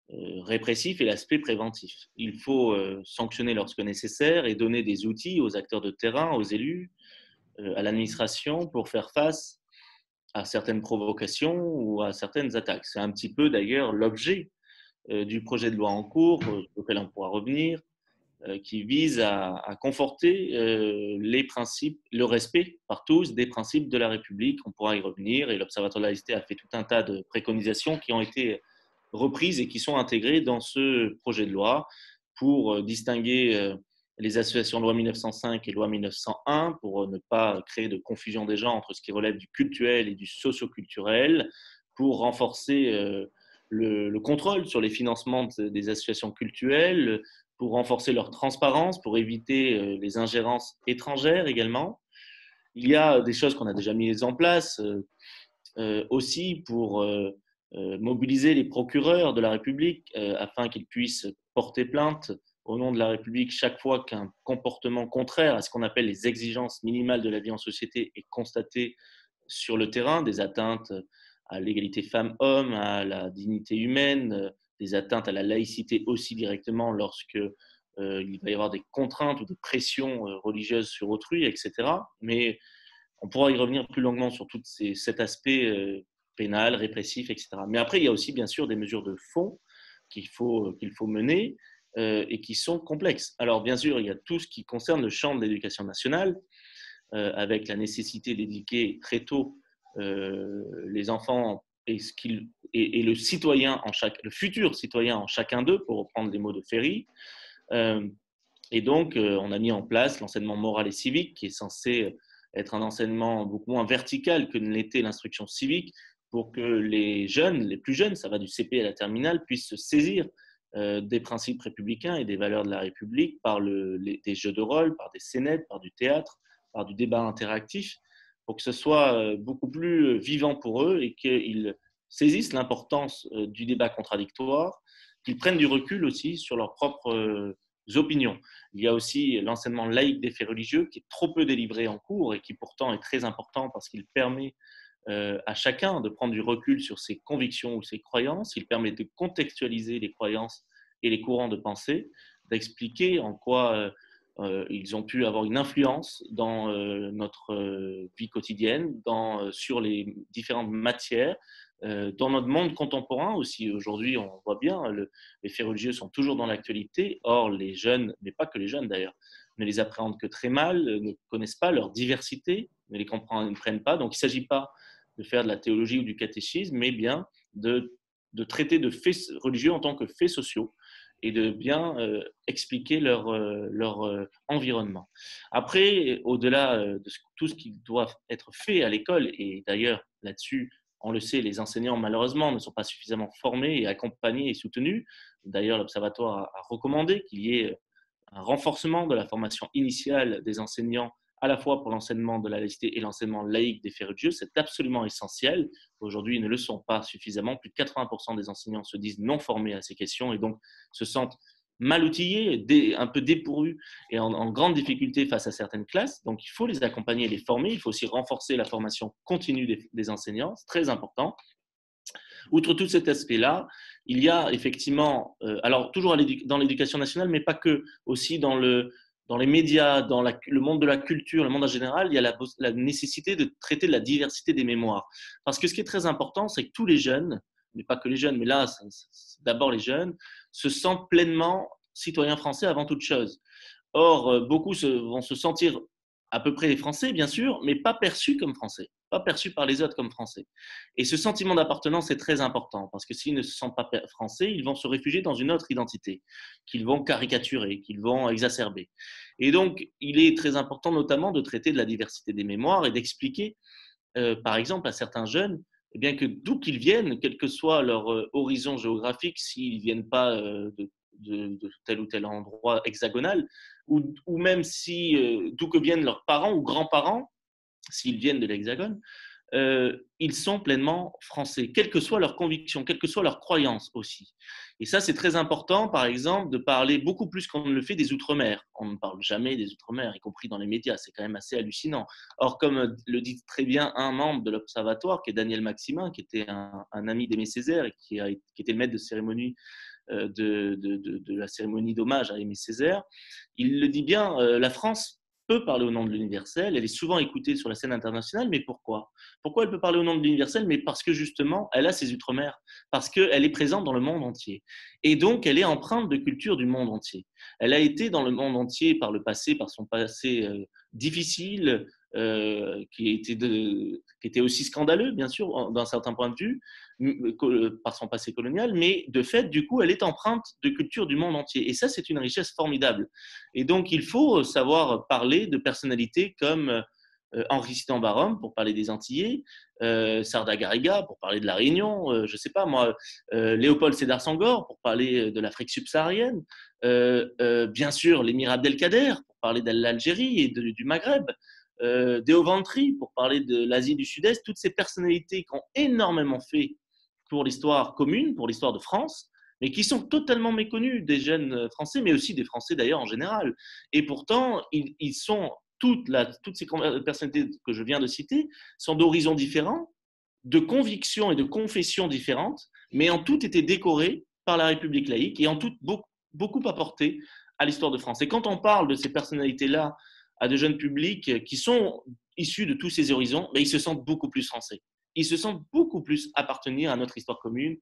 répressif et l'aspect préventif. Il faut sanctionner lorsque nécessaire et donner des outils aux acteurs de terrain, aux élus, à l'administration pour faire face à certaines provocations ou à certaines attaques. C'est un petit peu d'ailleurs l'objet du projet de loi en cours, auquel on pourra revenir, qui vise à conforter les principes, le respect par tous des principes de la République. On pourra y revenir et l'Observatoire de la laïcité a fait tout un tas de préconisations qui ont été reprises et qui sont intégrées dans ce projet de loi pour distinguer les associations loi 1905 et loi 1901 pour ne pas créer de confusion des genres entre ce qui relève du cultuel et du socio-culturel, pour renforcer le contrôle sur les financements des associations cultuelles, pour renforcer leur transparence, pour éviter les ingérences étrangères également. Il y a des choses qu'on a déjà mises en place aussi pour mobiliser les procureurs de la République afin qu'ils puissent porter plainte au nom de la République chaque fois qu'un comportement contraire à ce qu'on appelle les exigences minimales de la vie en société est constaté sur le terrain, des atteintes à l'égalité femmes-hommes, à la dignité humaine, des atteintes à la laïcité aussi directement lorsque il va y avoir des contraintes ou des pressions religieuses sur autrui, etc. Mais on pourra y revenir plus longuement sur tout cet aspect pénal, répressif, etc. Mais après, il y a aussi bien sûr des mesures de fond qu'il faut mener et qui sont complexes. Alors bien sûr, il y a tout ce qui concerne le champ de l'éducation nationale, avec la nécessité d'éduquer très tôt les enfants et le citoyen le futur citoyen en chacun d'eux, pour reprendre les mots de Ferry. Et donc, on a mis en place l'enseignement moral et civique, qui est censé être un enseignement beaucoup moins vertical que ne l'était l'instruction civique, pour que les jeunes, les plus jeunes, ça va du CP à la terminale, puissent se saisir des principes républicains et des valeurs de la République par des jeux de rôle, par des scénettes, par du théâtre, par du débat interactif, pour que ce soit beaucoup plus vivant pour eux et qu'ils saisissent l'importance du débat contradictoire, qu'ils prennent du recul aussi sur leurs propres opinions. Il y a aussi l'enseignement laïque des faits religieux qui est trop peu délivré en cours et qui pourtant est très important parce qu'il permet à chacun de prendre du recul sur ses convictions ou ses croyances. Il permet de contextualiser les croyances et les courants de pensée, d'expliquer en quoi ils ont pu avoir une influence dans notre vie quotidienne, sur les différentes matières, dans notre monde contemporain aussi. Aujourd'hui, on voit bien, les faits religieux sont toujours dans l'actualité. Or, les jeunes, mais pas que les jeunes d'ailleurs, ne les appréhendent que très mal, ne connaissent pas leur diversité, ne les comprennent pas. Donc, il ne s'agit pas de faire de la théologie ou du catéchisme, mais bien de traiter de faits religieux en tant que faits sociaux et de bien expliquer leur environnement. Après, au-delà de tout ce qui doit être fait à l'école, et d'ailleurs là-dessus, on le sait, les enseignants malheureusement ne sont pas suffisamment formés et accompagnés et soutenus. D'ailleurs, l'Observatoire a recommandé qu'il y ait un renforcement de la formation initiale des enseignants, à la fois pour l'enseignement de la laïcité et l'enseignement laïque des faits religieux. C'est absolument essentiel. Aujourd'hui, ils ne le sont pas suffisamment. Plus de 80% des enseignants se disent non formés à ces questions et donc se sentent mal outillés, un peu dépourvus et en grande difficulté face à certaines classes. Donc, il faut les accompagner et les former. Il faut aussi renforcer la formation continue des enseignants. C'est très important. Outre tout cet aspect-là, il y a effectivement, alors toujours dans l'éducation nationale, mais pas que, aussi dans les médias, dans le monde de la culture, le monde en général, il y a la nécessité de traiter de la diversité des mémoires. Parce que ce qui est très important, c'est que tous les jeunes, mais pas que les jeunes, mais là, c'est d'abord les jeunes, se sentent pleinement citoyens français avant toute chose. Or, beaucoup vont se sentir à peu près les Français, bien sûr, mais pas perçus comme Français, pas perçus par les autres comme Français. Et ce sentiment d'appartenance est très important, parce que s'ils ne se sentent pas Français, ils vont se réfugier dans une autre identité, qu'ils vont caricaturer, qu'ils vont exacerber. Et donc, il est très important notamment de traiter de la diversité des mémoires et d'expliquer, par exemple, à certains jeunes, eh bien que d'où qu'ils viennent, quel que soit leur horizon géographique, s'ils ne viennent pas de tel ou tel endroit hexagonal, ou même d'où que viennent leurs parents ou grands-parents, s'ils viennent de l'Hexagone, ils sont pleinement français, quelle que soit leur conviction, quelle que soit leur croyance aussi. Et ça, c'est très important, par exemple, de parler beaucoup plus qu'on ne le fait des Outre-mer. On ne parle jamais des Outre-mer, y compris dans les médias. C'est quand même assez hallucinant. Or, comme le dit très bien un membre de l'Observatoire, qui est Daniel Maximin, qui était un ami d'Aimé Césaire et qui était le maître de cérémonie de la cérémonie d'hommage à Aimé Césaire, il le dit bien, la France peut parler au nom de l'universel, elle est souvent écoutée sur la scène internationale, mais pourquoi ? Pourquoi elle peut parler au nom de l'universel ? Mais parce que justement, elle a ses outre-mer, parce qu'elle est présente dans le monde entier. Et donc, elle est empreinte de culture du monde entier. Elle a été dans le monde entier par le passé, par son passé difficile, qui était aussi scandaleux, bien sûr, d'un certain point de vue, par son passé colonial, mais de fait, du coup, elle est empreinte de culture du monde entier. Et ça, c'est une richesse formidable. Et donc, il faut savoir parler de personnalités comme Henri Sidan-Barôme, pour parler des Antillais, Sarda Garriga, pour parler de la Réunion, je ne sais pas moi, Léopold Sédar Senghor, pour parler de l'Afrique subsaharienne, bien sûr, l'émir Abdelkader, pour parler de l'Algérie et du Maghreb, Deo Ventri, pour parler de l'Asie du Sud-Est, toutes ces personnalités qui ont énormément fait pour l'histoire commune, pour l'histoire de France, mais qui sont totalement méconnus des jeunes Français, mais aussi des Français d'ailleurs en général. Et pourtant, ils sont, toutes ces personnalités que je viens de citer sont d'horizons différents, de convictions et de confessions différentes, mais en tout été décorés par la République laïque et en tout beaucoup apporté à l'histoire de France. Et quand on parle de ces personnalités-là à de jeunes publics qui sont issus de tous ces horizons, ils se sentent beaucoup plus français. Ils se sentent beaucoup plus appartenir à notre histoire commune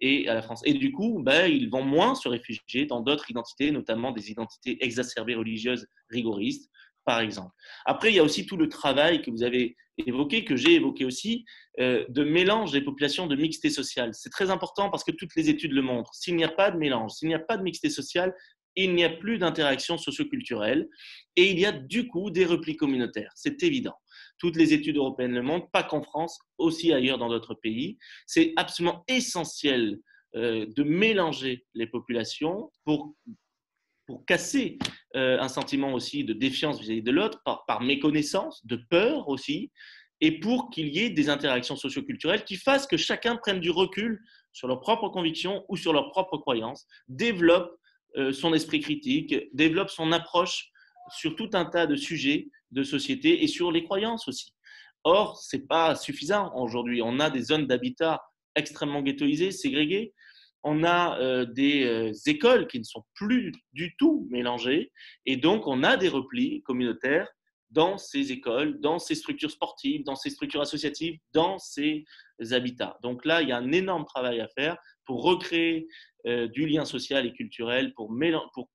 et à la France. Et du coup, ils vont moins se réfugier dans d'autres identités, notamment des identités exacerbées religieuses rigoristes, par exemple. Après, il y a aussi tout le travail que vous avez évoqué, que j'ai évoqué aussi, de mélange des populations, de mixité sociale. C'est très important parce que toutes les études le montrent. S'il n'y a pas de mélange, s'il n'y a pas de mixité sociale, il n'y a plus d'interaction socioculturelle et il y a du coup des replis communautaires. C'est évident. Toutes les études européennes le montrent, pas qu'en France, aussi ailleurs dans d'autres pays. C'est absolument essentiel de mélanger les populations pour casser un sentiment aussi de défiance vis-à-vis de l'autre, par méconnaissance, de peur aussi, et pour qu'il y ait des interactions socioculturelles qui fassent que chacun prenne du recul sur leurs propres convictions ou sur leurs propres croyances, développe son esprit critique, développe son approche sur tout un tas de sujets de société et sur les croyances aussi. Or, ce n'est pas suffisant aujourd'hui. On a des zones d'habitat extrêmement ghettoisées, ségrégées. On a des écoles qui ne sont plus du tout mélangées. Et donc, on a des replis communautaires dans ces écoles, dans ces structures sportives, dans ces structures associatives, dans ces habitats. Donc là, il y a un énorme travail à faire pour recréer du lien social et culturel, pour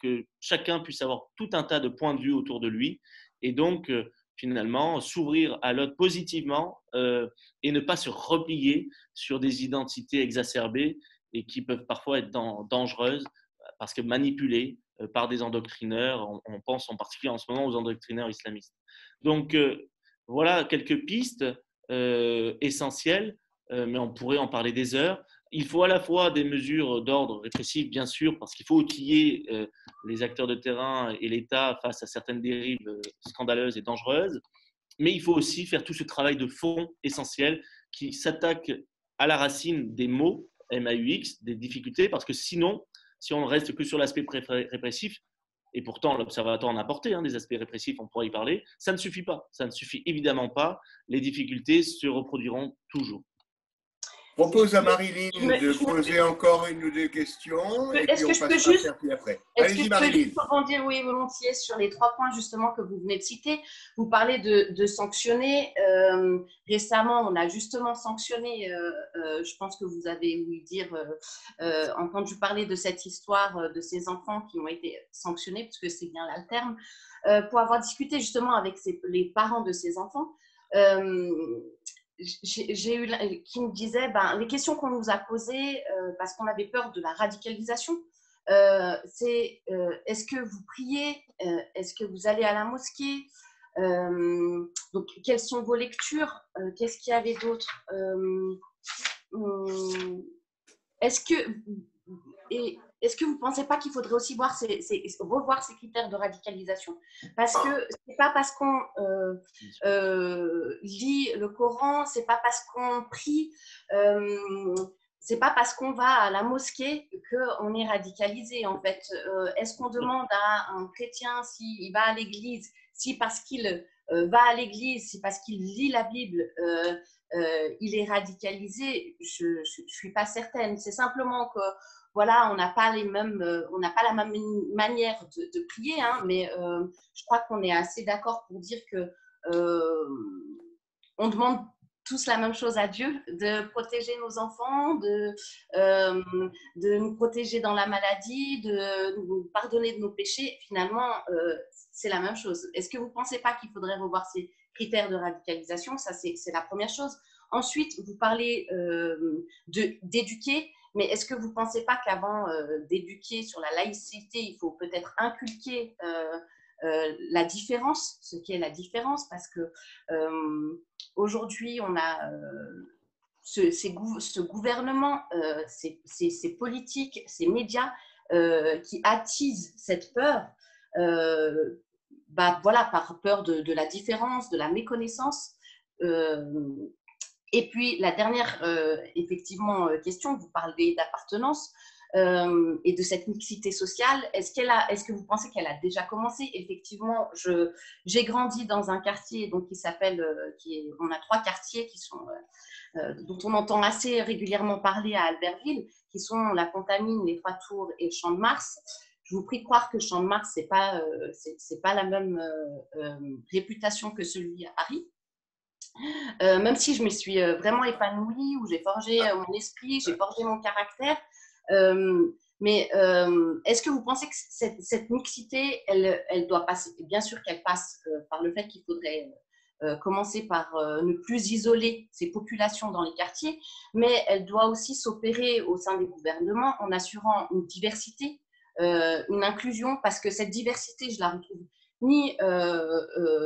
que chacun puisse avoir tout un tas de points de vue autour de lui. Et donc, finalement, s'ouvrir à l'autre positivement et ne pas se replier sur des identités exacerbées et qui peuvent parfois être dangereuses parce que manipulées par des endoctrineurs. On pense en particulier en ce moment aux endoctrineurs islamistes. Donc, voilà quelques pistes essentielles, mais on pourrait en parler des heures. Il faut à la fois des mesures d'ordre répressif, bien sûr, parce qu'il faut outiller les acteurs de terrain et l'État face à certaines dérives scandaleuses et dangereuses, mais il faut aussi faire tout ce travail de fond essentiel qui s'attaque à la racine des maux, MAUX, des difficultés, parce que sinon, si on ne reste que sur l'aspect répressif, et pourtant l'Observatoire en a apporté des aspects répressifs, on pourra y parler, ça ne suffit pas, ça ne suffit évidemment pas, les difficultés se reproduiront toujours. Je propose à Marilyn de poser encore une ou deux questions et puis on passera à Serpi après. Allez-y, Marilyn. Est-ce que je peux rebondir, oui, volontiers, sur les 3 points justement que vous venez de citer. Vous parlez de sanctionner. Récemment, on a justement sanctionné, je pense que vous avez ouï dire, entendu parler de cette histoire de ces enfants qui ont été sanctionnés, parce que c'est bien là le terme, pour avoir discuté justement avec les parents de ces enfants. J'ai eu qui me disait les questions qu'on nous a posées parce qu'on avait peur de la radicalisation, c'est est-ce que vous priez, est-ce que vous allez à la mosquée, donc quelles sont vos lectures, qu'est-ce qu'il y avait d'autre, est-ce que vous ne pensez pas qu'il faudrait aussi revoir ces critères de radicalisation? Parce que ce n'est pas parce qu'on lit le Coran, ce n'est pas parce qu'on prie, ce n'est pas parce qu'on va à la mosquée qu'on est radicalisé, en fait. Est-ce qu'on demande à un chrétien s'il va à l'église, si parce qu'il va à l'église, si parce qu'il lit la Bible, il est radicalisé? Je ne suis pas certaine. C'est simplement que voilà, on n'a pas la même manière de prier, mais je crois qu'on est assez d'accord pour dire que on demande tous la même chose à Dieu, de protéger nos enfants, de nous protéger dans la maladie, de nous pardonner de nos péchés. Finalement, c'est la même chose. Est-ce que vous ne pensez pas qu'il faudrait revoir ces critères de radicalisation? Ça, c'est la première chose. Ensuite, vous parlez d'éduquer. Mais est-ce que vous ne pensez pas qu'avant d'éduquer sur la laïcité, il faut peut-être inculquer la différence, ce qu'est la différence, parce que aujourd'hui, on a ce gouvernement, ces politiques, ces médias qui attisent cette peur, voilà, par peur de la différence, de la méconnaissance. Et puis, la dernière, effectivement, question, vous parlez d'appartenance. et de cette mixité sociale. Est-ce que vous pensez qu'elle a déjà commencé? Effectivement, j'ai grandi dans un quartier donc, qui s'appelle, on a 3 quartiers qui sont, dont on entend assez régulièrement parler à Albertville, qui sont la Contamine, les 3 Tours et le Champ de Mars. Je vous prie de croire que le Champ de Mars, c'est pas la même réputation que celui à Paris. Même si je me suis vraiment épanouie, où j'ai forgé mon esprit, j'ai forgé mon caractère. Mais est-ce que vous pensez que cette mixité, elle doit passer? Bien sûr qu'elle passe par le fait qu'il faudrait commencer par ne plus isoler ces populations dans les quartiers, mais elle doit aussi s'opérer au sein des gouvernements en assurant une diversité, une inclusion, parce que cette diversité, je la retrouve ni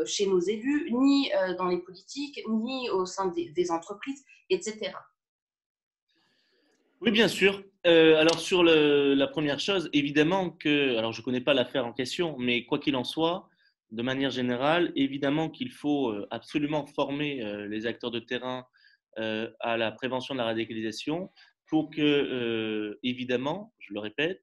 chez nos élus, ni dans les politiques, ni au sein des entreprises, etc. Oui, bien sûr. Alors, sur la première chose, évidemment que, alors je ne connais pas l'affaire en question, mais quoi qu'il en soit, de manière générale, évidemment qu'il faut absolument former les acteurs de terrain à la prévention de la radicalisation pour que, évidemment, je le répète,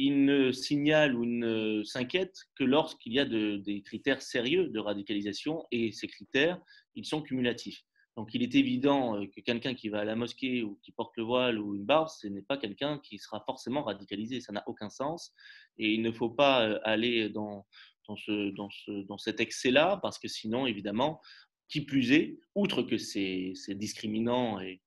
ils ne signalent ou ne s'inquiètent que lorsqu'il y a des critères sérieux de radicalisation, et ces critères, ils sont cumulatifs. Donc, il est évident que quelqu'un qui va à la mosquée ou qui porte le voile ou une barbe, ce n'est pas quelqu'un qui sera forcément radicalisé. Ça n'a aucun sens. Et il ne faut pas aller dans cet excès-là, parce que sinon, évidemment, qui plus est, outre que c'est discriminant et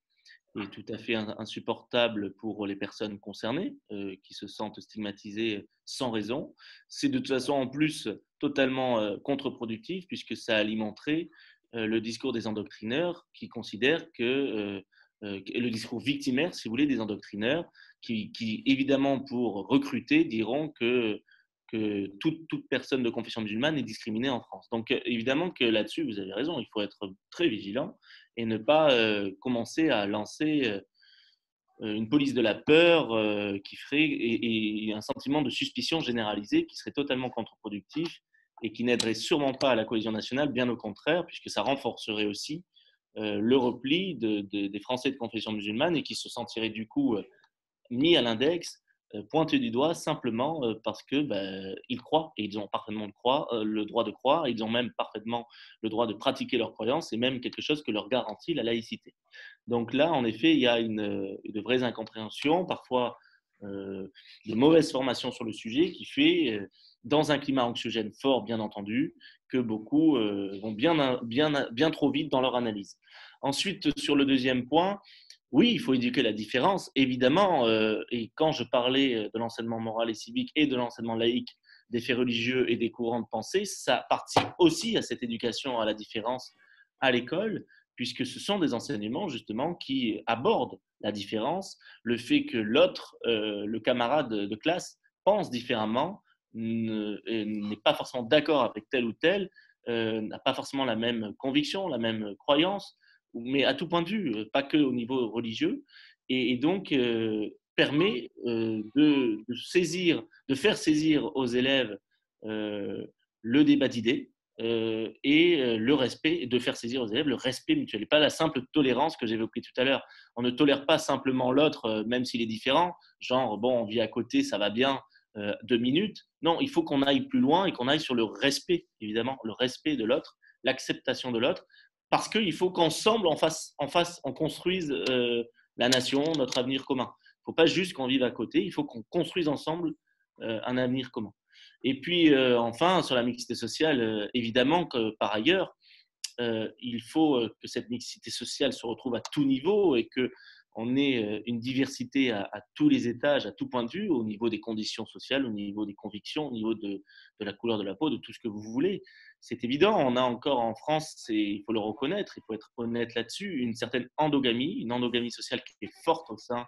tout à fait insupportable pour les personnes concernées qui se sentent stigmatisées sans raison. C'est de toute façon en plus totalement contre-productif, puisque ça alimenterait le discours des endoctrineurs qui considèrent que le discours victimaire, si vous voulez, des endoctrineurs qui évidemment, pour recruter, diront que toute personne de confession musulmane est discriminée en France. Donc évidemment que là-dessus, vous avez raison, il faut être très vigilant et ne pas commencer à lancer une police de la peur qui ferait et un sentiment de suspicion généralisée qui serait totalement contre-productif et qui n'aiderait sûrement pas à la cohésion nationale, bien au contraire, puisque ça renforcerait aussi le repli des Français de confession musulmane et qui se sentiraient du coup mis à l'index, pointés du doigt simplement parce que ils croient et ils ont parfaitement le droit de croire, ils ont même parfaitement le droit de pratiquer leur croyance, et même quelque chose que leur garantit la laïcité. Donc là, en effet, il y a de vraies incompréhensions, parfois de mauvaises formations sur le sujet qui fait, dans un climat anxiogène fort, bien entendu, que beaucoup vont bien trop vite dans leur analyse. Ensuite, sur le deuxième point, oui, il faut éduquer la différence, évidemment. Et quand je parlais de l'enseignement moral et civique et de l'enseignement laïque, des faits religieux et des courants de pensée, ça participe aussi à cette éducation à la différence à l'école, puisque ce sont des enseignements justement qui abordent la différence, le fait que l'autre, le camarade de classe, pense différemment, n'est pas forcément d'accord avec tel ou tel, n'a pas forcément la même conviction, la même croyance, mais à tout point de vue, pas que au niveau religieux, et donc permet de faire saisir aux élèves le débat d'idées et le respect, et de faire saisir aux élèves le respect mutuel, et pas la simple tolérance que j'évoquais tout à l'heure. On ne tolère pas simplement l'autre, même s'il est différent, genre, bon, on vit à côté, ça va bien, 2 minutes. Non, il faut qu'on aille plus loin et qu'on aille sur le respect, évidemment, le respect de l'autre, l'acceptation de l'autre, parce qu'il faut qu'ensemble, on construise la nation, notre avenir commun. Il ne faut pas juste qu'on vive à côté, il faut qu'on construise ensemble un avenir commun. Et puis, enfin, sur la mixité sociale, évidemment que par ailleurs, il faut que cette mixité sociale se retrouve à tout niveau et qu'on ait une diversité à tous les étages, à tout point de vue, au niveau des conditions sociales, au niveau des convictions, au niveau de la couleur de la peau, de tout ce que vous voulez. C'est évident, on a encore en France, il faut le reconnaître, il faut être honnête là-dessus, une certaine endogamie, une endogamie sociale qui est forte au sein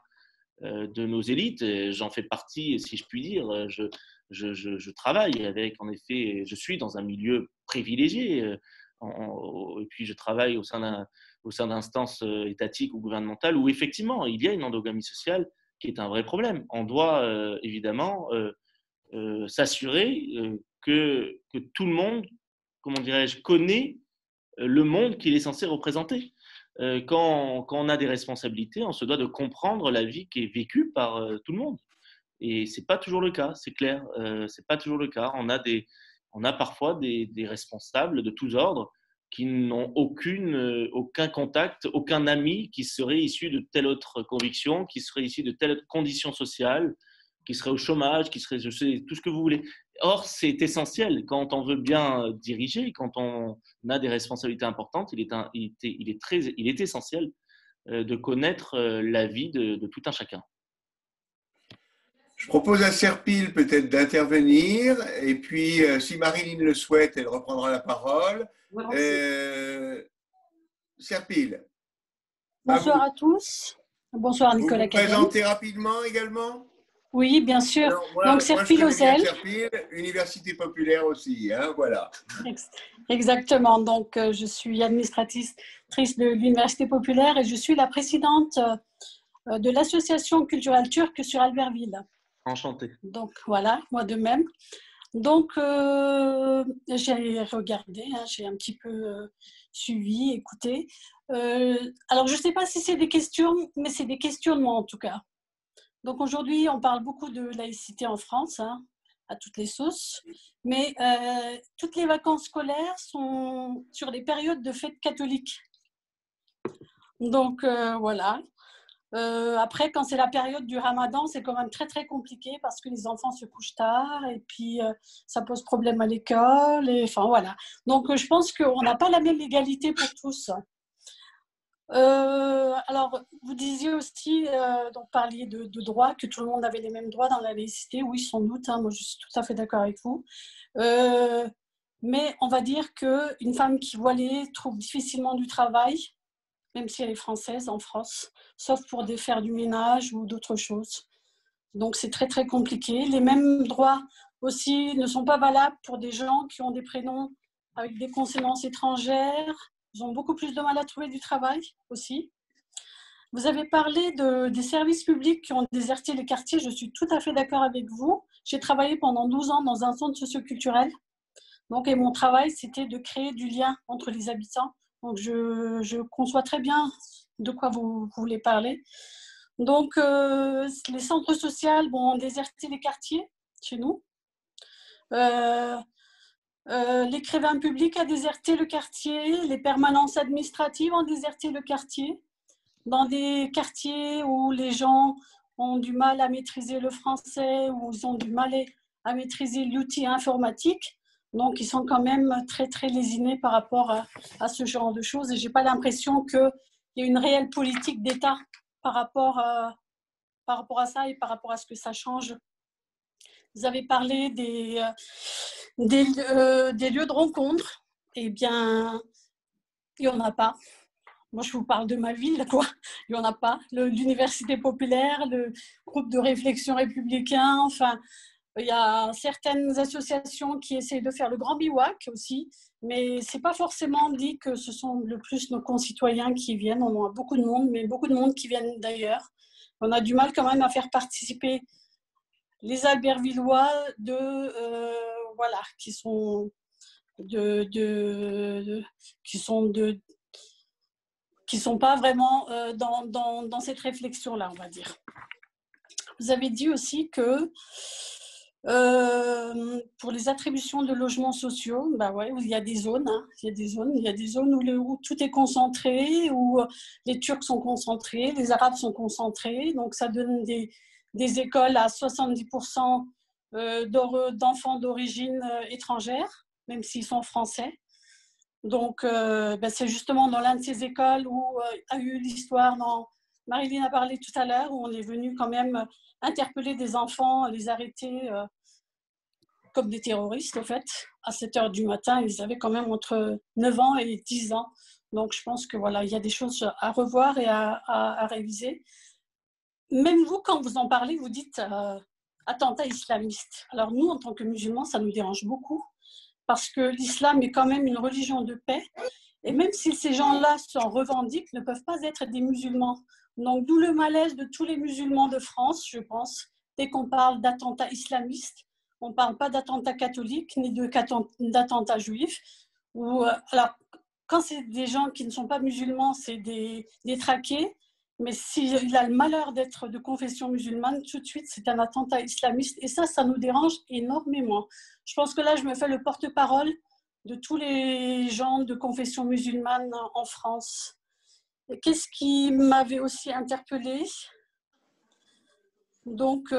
de nos élites. J'en fais partie, si je puis dire. Je travaille avec, en effet, je suis dans un milieu privilégié, et puis je travaille au sein d'instances étatiques ou gouvernementales où effectivement il y a une endogamie sociale qui est un vrai problème. On doit évidemment s'assurer que tout le monde, comment dirais-je, connaît le monde qu'il est censé représenter. Quand on a des responsabilités, on se doit de comprendre la vie qui est vécue par tout le monde. Et c'est pas toujours le cas, c'est clair. C'est pas toujours le cas. On a parfois des responsables de tous ordres qui n'ont aucun contact, aucun ami qui serait issu de telle autre conviction, qui serait issu de telle autre condition sociale, qui serait au chômage, qui serait, je sais, tout ce que vous voulez. Or, c'est essentiel. Quand on veut bien diriger, quand on a des responsabilités importantes, il est essentiel de connaître la vie de tout un chacun. Je propose à Serpil peut-être d'intervenir, et puis si Marilyn le souhaite, elle reprendra la parole. Serpil. Bonsoir à tous. Bonsoir Nicolas. Vous vous présentez rapidement également? Oui, bien sûr. Alors, donc Serpil Ozel. Serpil, Université populaire aussi, hein, voilà. Exactement. Donc je suis administratrice de l'Université populaire et je suis la présidente de l'association culturelle turque sur Albertville. Enchanté. Donc voilà, moi de même. Donc j'ai regardé, hein, j'ai un petit peu suivi, écouté. Alors je ne sais pas si c'est des questions, mais c'est des questionnements en tout cas. Donc aujourd'hui, on parle beaucoup de laïcité en France, hein, à toutes les sauces, mais toutes les vacances scolaires sont sur les périodes de fêtes catholiques. Donc voilà. Après, quand c'est la période du Ramadan, c'est quand même très très compliqué parce que les enfants se couchent tard et puis ça pose problème à l'école. Et enfin voilà. Donc je pense qu'on n'a pas la même égalité pour tous. Alors, vous disiez aussi, donc parliez de droits, que tout le monde avait les mêmes droits dans la laïcité. Oui, sans doute, hein, moi je suis tout à fait d'accord avec vous. Mais on va dire qu'une femme qui est voilée trouve difficilement du travail, même si elle est française en France, sauf pour faire du ménage ou d'autres choses. Donc c'est très très compliqué. Les mêmes droits aussi ne sont pas valables pour des gens qui ont des prénoms avec des consonances étrangères. Ils ont beaucoup plus de mal à trouver du travail aussi. Vous avez parlé des services publics qui ont déserté les quartiers. Je suis tout à fait d'accord avec vous. J'ai travaillé pendant 12 ans dans un centre socioculturel. Donc, et mon travail, c'était de créer du lien entre les habitants. Donc, je conçois très bien de quoi vous voulez parler. Donc, les centres sociaux ont déserté les quartiers chez nous. L'écrivain public a déserté le quartier, les permanences administratives ont déserté le quartier. Dans des quartiers où les gens ont du mal à maîtriser le français, où ils ont du mal à maîtriser l'outil informatique, donc ils sont quand même très très lésinés par rapport à ce genre de choses. Et je n'ai pas l'impression qu'il y ait une réelle politique d'État par rapport à ça et par rapport à ce que ça change. Vous avez parlé des lieux de rencontre. Eh bien, il n'y en a pas. Moi, je vous parle de ma ville, quoi. Il n'y en a pas. L'Université populaire, le groupe de réflexion républicain, enfin, il y a certaines associations qui essayent de faire le grand bivouac aussi, mais ce n'est pas forcément dit que ce sont le plus nos concitoyens qui viennent. On a beaucoup de monde, mais beaucoup de monde qui viennent d'ailleurs. On a du mal quand même à faire participer les Albertvillois voilà, qui sont pas vraiment dans cette réflexion-là, on va dire. Vous avez dit aussi que pour les attributions de logements sociaux, bah ouais, il y a des zones, hein, il y a des zones où tout est concentré, où les Turcs sont concentrés, les Arabes sont concentrés, donc ça donne des écoles à 70% d'enfants d'origine étrangère, même s'ils sont français. Donc, c'est justement dans l'une de ces écoles où a eu l'histoire, Marilyn a parlé tout à l'heure, où on est venu quand même interpeller des enfants, les arrêter comme des terroristes, en fait. À 7h du matin, ils avaient quand même entre 9 ans et 10 ans. Donc, je pense que voilà, il y a des choses à revoir et à réviser. Même vous, quand vous en parlez, vous dites attentat islamiste. Alors nous, en tant que musulmans, ça nous dérange beaucoup parce que l'islam est quand même une religion de paix. Et même si ces gens-là s'en revendiquent, ne peuvent pas être des musulmans. Donc d'où le malaise de tous les musulmans de France, je pense. Dès qu'on parle d'attentat islamiste, on ne parle pas d'attentat catholique ni d'attentat juif. Alors, quand c'est des gens qui ne sont pas musulmans, c'est des traqués. Mais s'il a le malheur d'être de confession musulmane, tout de suite, c'est un attentat islamiste. Et ça nous dérange énormément. Je pense que là, je me fais le porte-parole de tous les gens de confession musulmane en France. Et qu'est-ce qui m'avait aussi interpellée? Donc,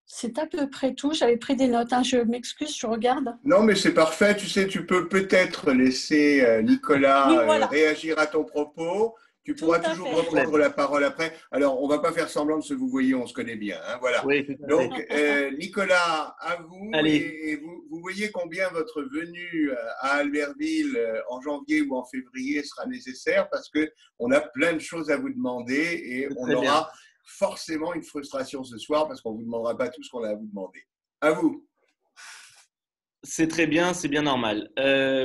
c'est à peu près tout. J'avais pris des notes. Hein. Je m'excuse, je regarde. Non, mais c'est parfait. Tu sais, tu peux peut-être laisser Nicolas Oui, voilà. réagir à ton propos. Tu pourras toujours reprendre la parole après. Alors, on ne va pas faire semblant de se vous voyez, on se connaît bien. Hein, voilà. Oui, tout à fait. Donc, Nicolas, à vous. Allez. Et vous voyez combien votre venue à Albertville en janvier ou en février sera nécessaire parce qu'on a plein de choses à vous demander et on aura forcément une frustration ce soir parce qu'on ne vous demandera pas tout ce qu'on a à vous demander. À vous. C'est très bien, c'est bien normal.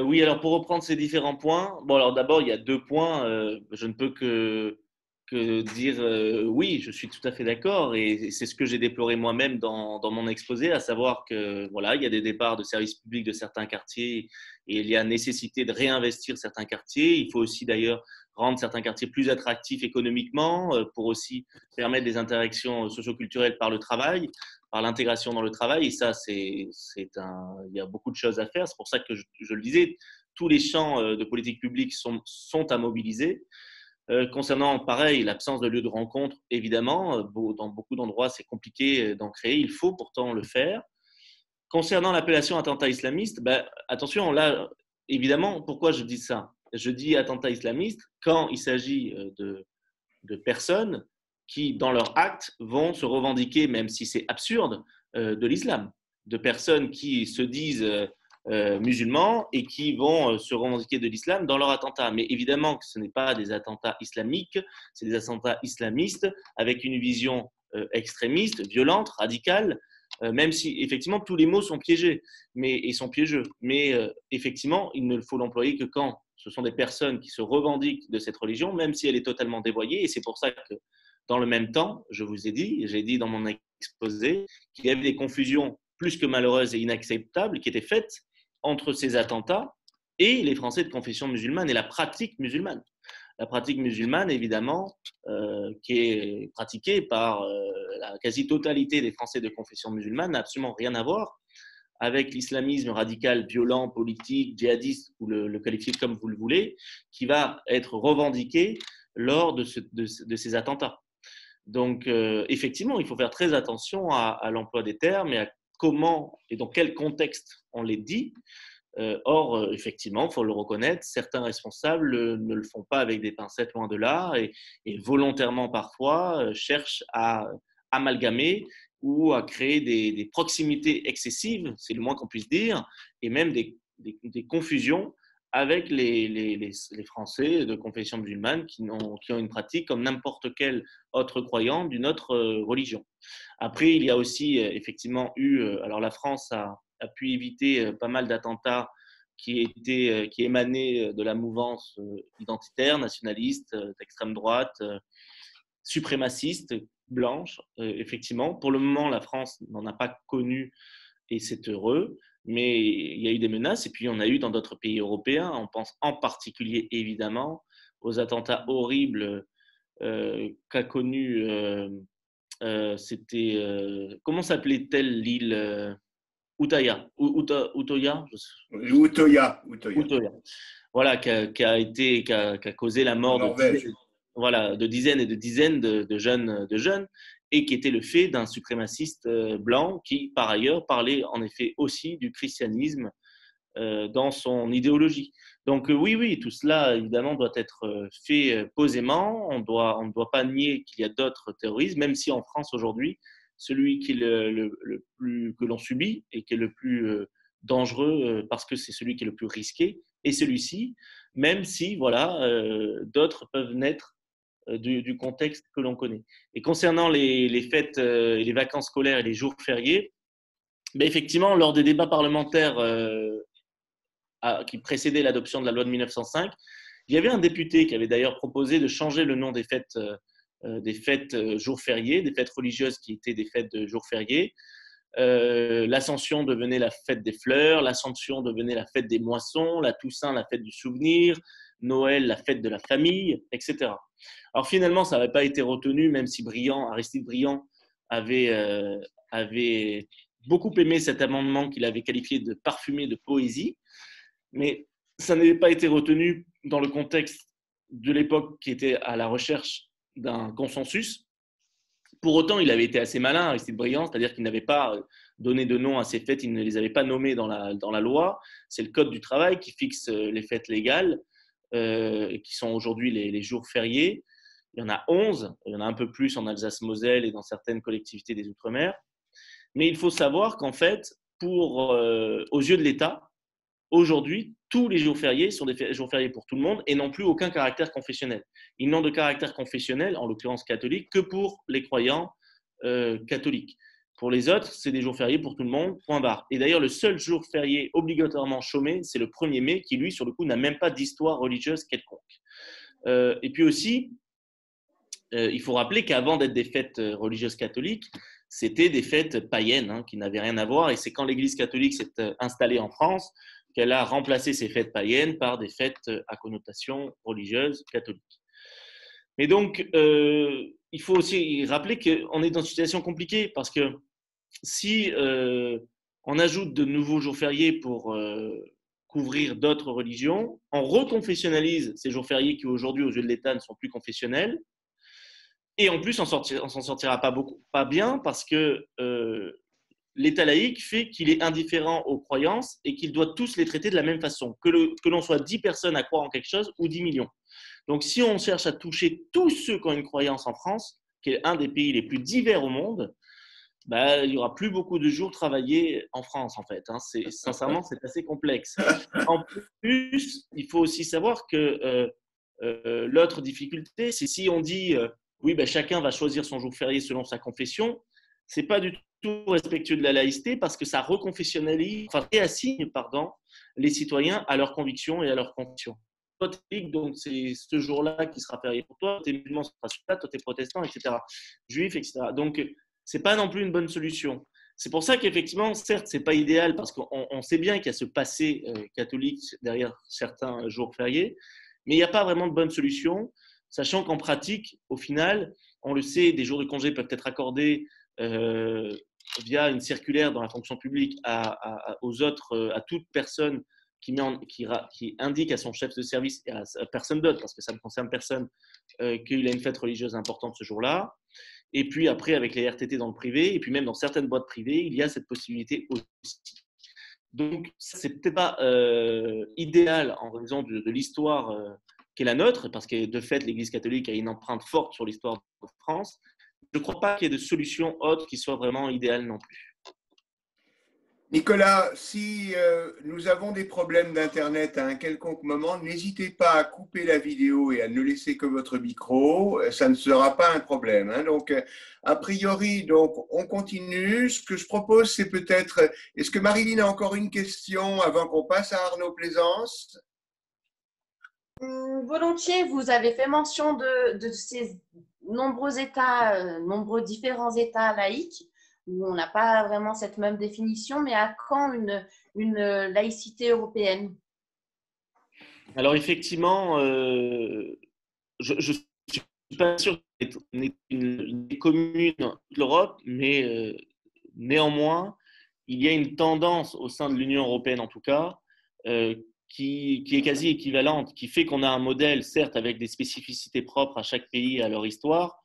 Oui, alors pour reprendre ces différents points, bon alors d'abord il y a 2 points, je ne peux que dire oui, je suis tout à fait d'accord et c'est ce que j'ai déploré moi-même dans mon exposé, à savoir que voilà, il y a des départs de services publics de certains quartiers et il y a nécessité de réinvestir certains quartiers. Il faut aussi d'ailleurs rendre certains quartiers plus attractifs économiquement pour aussi permettre des interactions socioculturelles par le travail, par l'intégration dans le travail. Et ça, il y a beaucoup de choses à faire. C'est pour ça que je le disais, tous les champs de politique publique sont à mobiliser. Concernant, pareil, l'absence de lieux de rencontre, évidemment, dans beaucoup d'endroits, c'est compliqué d'en créer. Il faut pourtant le faire. Concernant l'appellation attentat islamiste, attention, là, évidemment, pourquoi je dis ça? Je dis attentat islamiste quand il s'agit de personnes qui, dans leur acte, vont se revendiquer, même si c'est absurde, de l'islam. De personnes qui se disent musulmans et qui vont se revendiquer de l'islam dans leur attentat. Mais évidemment que ce n'est pas des attentats islamiques, c'est des attentats islamistes avec une vision extrémiste, violente, radicale, même si effectivement tous les mots sont piégés et sont piégeux. Mais effectivement, il ne faut l'employer que quand ce sont des personnes qui se revendiquent de cette religion, même si elle est totalement dévoyée. Et c'est pour ça que dans le même temps, j'ai dit dans mon exposé qu'il y avait des confusions plus que malheureuses et inacceptables qui étaient faites entre ces attentats et les Français de confession musulmane et la pratique musulmane. La pratique musulmane, évidemment, qui est pratiquée par la quasi-totalité des Français de confession musulmane, n'a absolument rien à voir avec l'islamisme radical, violent, politique, djihadiste, ou le qualifier comme vous le voulez, qui va être revendiqué lors de ces attentats. Donc, effectivement, il faut faire très attention à l'emploi des termes et à comment et dans quel contexte on les dit. Or, effectivement, il faut le reconnaître, certains responsables ne le font pas avec des pincettes, loin de là, et volontairement parfois cherchent à amalgamer ou à créer des proximités excessives, c'est le moins qu'on puisse dire, et même des confusions avec les Français de confession musulmane qui ont une pratique comme n'importe quel autre croyant d'une autre religion. Après, il y a aussi effectivement alors la France a pu éviter pas mal d'attentats qui émanaient de la mouvance identitaire, nationaliste, d'extrême droite, suprémaciste, blanche, effectivement. Pour le moment, la France n'en a pas connu et c'est heureux, mais il y a eu des menaces et puis on a eu dans d'autres pays européens. On pense en particulier évidemment aux attentats horribles qu'a connu, comment s'appelait-elle l'île Utøya, voilà, qui a causé la mort de dizaines et de dizaines de jeunes et qui était le fait d'un suprémaciste blanc qui, par ailleurs, parlait en effet aussi du christianisme dans son idéologie. Donc oui, tout cela, évidemment, doit être fait posément. On ne doit pas nier qu'il y a d'autres terrorismes, même si en France, aujourd'hui, celui qui est le plus, que l'on subit et qui est le plus dangereux parce que c'est celui qui est le plus risqué, est celui-ci, même si voilà, d'autres peuvent naître du contexte que l'on connaît. Et concernant les fêtes, les vacances scolaires et les jours fériés, effectivement, lors des débats parlementaires qui précédaient l'adoption de la loi de 1905, il y avait un député qui avait d'ailleurs proposé de changer le nom des fêtes jours fériés, des fêtes religieuses qui étaient des fêtes de jours fériés. L'Ascension devenait la fête des fleurs, l'Ascension devenait la fête des moissons, la Toussaint la fête du souvenir, Noël la fête de la famille, etc. Alors finalement, ça n'avait pas été retenu, même si Aristide Briand avait beaucoup aimé cet amendement qu'il avait qualifié de parfumé de poésie, mais ça n'avait pas été retenu dans le contexte de l'époque qui était à la recherche d'un consensus. Pour autant, il avait été assez malin, Aristide Briand, c'est-à-dire qu'il n'avait pas donné de nom à ces fêtes, il ne les avait pas nommées dans la loi. C'est le Code du travail qui fixe les fêtes légales, qui sont aujourd'hui les jours fériés. Il y en a 11, il y en a un peu plus en Alsace-Moselle et dans certaines collectivités des Outre-mer. Mais il faut savoir qu'en fait, aux yeux de l'État, aujourd'hui, tous les jours fériés sont des jours fériés pour tout le monde et n'ont plus aucun caractère confessionnel. Ils n'ont de caractère confessionnel, en l'occurrence catholique, que pour les croyants catholiques. Pour les autres, c'est des jours fériés pour tout le monde, point barre. Et d'ailleurs, le seul jour férié obligatoirement chômé, c'est le 1er mai, qui lui, sur le coup, n'a même pas d'histoire religieuse quelconque. Et puis aussi, il faut rappeler qu'avant d'être des fêtes religieuses catholiques, c'était des fêtes païennes qui n'avaient rien à voir. Et c'est quand l'Église catholique s'est installée en France qu'elle a remplacé ces fêtes païennes par des fêtes à connotation religieuse catholique. Mais donc, il faut aussi rappeler qu'on est dans une situation compliquée parce que si on ajoute de nouveaux jours fériés pour couvrir d'autres religions, on reconfessionnalise ces jours fériés qui aujourd'hui, aux yeux de l'État, ne sont plus confessionnels. Et en plus, on s'en sortira pas bien parce que l'État laïque fait qu'il est indifférent aux croyances et qu'il doit tous les traiter de la même façon, que l'on soit 10 personnes à croire en quelque chose ou 10 millions. Donc, si on cherche à toucher tous ceux qui ont une croyance en France, qui est un des pays les plus divers au monde, il n'y aura plus beaucoup de jours travaillés en France, en fait. Sincèrement, c'est assez complexe. En plus, il faut aussi savoir que l'autre difficulté, c'est si on dit oui, chacun va choisir son jour férié selon sa confession, ce n'est pas du tout respectueux de la laïcité parce que ça reconfessionnalise, réassigne les citoyens à leurs convictions et à leurs convictions. Toi, donc c'est ce jour-là qui sera férié pour toi, t'es musulman, ce sera celui-là, toi, t'es protestant, etc. Juif, etc. Donc, ce n'est pas non plus une bonne solution. C'est pour ça qu'effectivement, certes, ce n'est pas idéal parce qu'on sait bien qu'il y a ce passé catholique derrière certains jours fériés, mais il n'y a pas vraiment de bonne solution, sachant qu'en pratique, au final, on le sait, des jours de congé peuvent être accordés via une circulaire dans la fonction publique aux autres, à toute personne qui indique à son chef de service et à personne d'autre, parce que ça ne concerne personne, qu'il a une fête religieuse importante ce jour-là. Et puis après, avec les RTT dans le privé, et puis même dans certaines boîtes privées, il y a cette possibilité aussi. Donc, ce n'est peut-être pas idéal en raison de l'histoire qui est la nôtre, parce que de fait, l'Église catholique a une empreinte forte sur l'histoire de France. Je ne crois pas qu'il y ait de solution autre qui soit vraiment idéale non plus. Nicolas, si nous avons des problèmes d'Internet à un quelconque moment, n'hésitez pas à couper la vidéo et à ne laisser que votre micro. Ça ne sera pas un problème. Donc, a priori, on continue. Ce que je propose, c'est peut-être… Est-ce que Marilyn a encore une question avant qu'on passe à Arnaud Plaisance? Volontiers, vous avez fait mention de ces nombreux États, nombreux différents États laïques, où on n'a pas vraiment cette même définition, mais à quand une laïcité européenne? Alors effectivement, je ne suis pas sûr qu'on ait une commune dans toute l'Europe, mais néanmoins, il y a une tendance au sein de l'Union européenne en tout cas, qui est quasi équivalente, qui fait qu'on a un modèle, certes avec des spécificités propres à chaque pays et à leur histoire,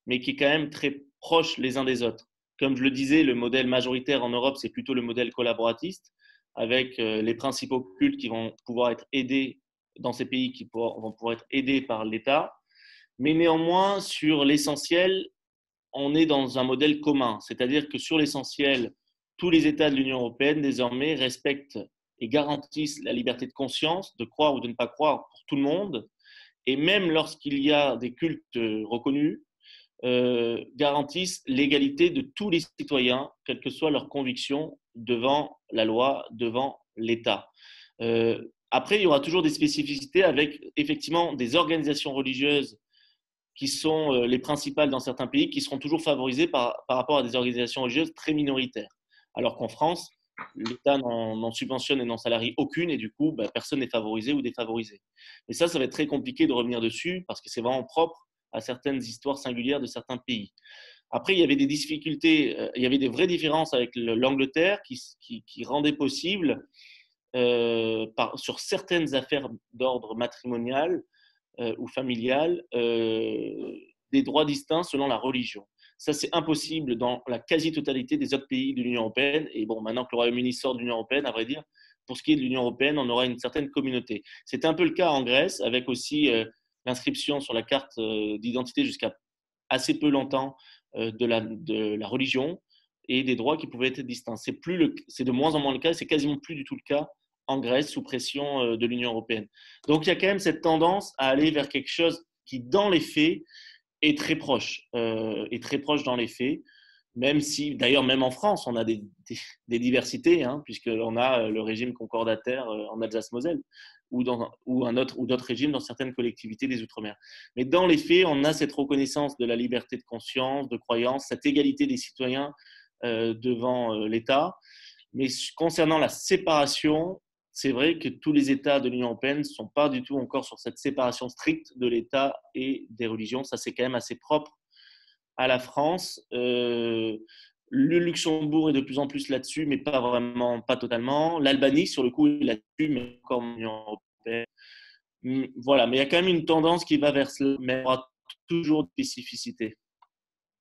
mais qui est quand même très proche les uns des autres. Comme je le disais, le modèle majoritaire en Europe, c'est plutôt le modèle collaboratiste, avec les principaux cultes qui vont pouvoir être aidés dans ces pays, qui vont pouvoir être aidés par l'État. Mais néanmoins, sur l'essentiel, on est dans un modèle commun. C'est-à-dire que sur l'essentiel, tous les États de l'Union européenne, désormais, respectent et garantissent la liberté de conscience, de croire ou de ne pas croire pour tout le monde. Et même lorsqu'il y a des cultes reconnus, garantissent l'égalité de tous les citoyens, quelles que soient leurs convictions, devant la loi, devant l'État. Après, il y aura toujours des spécificités avec effectivement des organisations religieuses qui sont les principales dans certains pays, qui seront toujours favorisées par rapport à des organisations religieuses très minoritaires. Alors qu'en France, l'État n'en subventionne et n'en salarie aucune, et du coup, personne n'est favorisé ou défavorisé. Et ça va être très compliqué de revenir dessus, parce que c'est vraiment propre à certaines histoires singulières de certains pays. Après, il y avait des difficultés, il y avait des vraies différences avec l'Angleterre qui rendaient possible, sur certaines affaires d'ordre matrimonial ou familial, des droits distincts selon la religion. Ça, c'est impossible dans la quasi-totalité des autres pays de l'Union européenne. Et bon, maintenant que le Royaume-Uni sort de l'Union européenne, à vrai dire, pour ce qui est de l'Union européenne, on aura une certaine communauté. C'était un peu le cas en Grèce, avec aussi l'inscription sur la carte d'identité jusqu'à assez peu longtemps de la religion et des droits qui pouvaient être distincts. C'est de moins en moins le cas, c'est quasiment plus du tout le cas en Grèce sous pression de l'Union européenne. Donc il y a quand même cette tendance à aller vers quelque chose qui, dans les faits, est très proche dans les faits, même si, d'ailleurs, même en France, on a des diversités, hein, puisqu'on a le régime concordataire en Alsace-Moselle ou d'autres régimes dans certaines collectivités des Outre-mer. Mais dans les faits, on a cette reconnaissance de la liberté de conscience, de croyance, cette égalité des citoyens devant l'État. Mais concernant la séparation, c'est vrai que tous les États de l'Union européenne ne sont pas du tout encore sur cette séparation stricte de l'État et des religions. Ça, c'est quand même assez propre à la France. Le Luxembourg est de plus en plus là-dessus, mais pas totalement. L'Albanie, sur le coup, est là-dessus, mais encore l'Union européenne. Voilà, mais il y a quand même une tendance qui va vers cela, mais il y aura toujours des spécificités.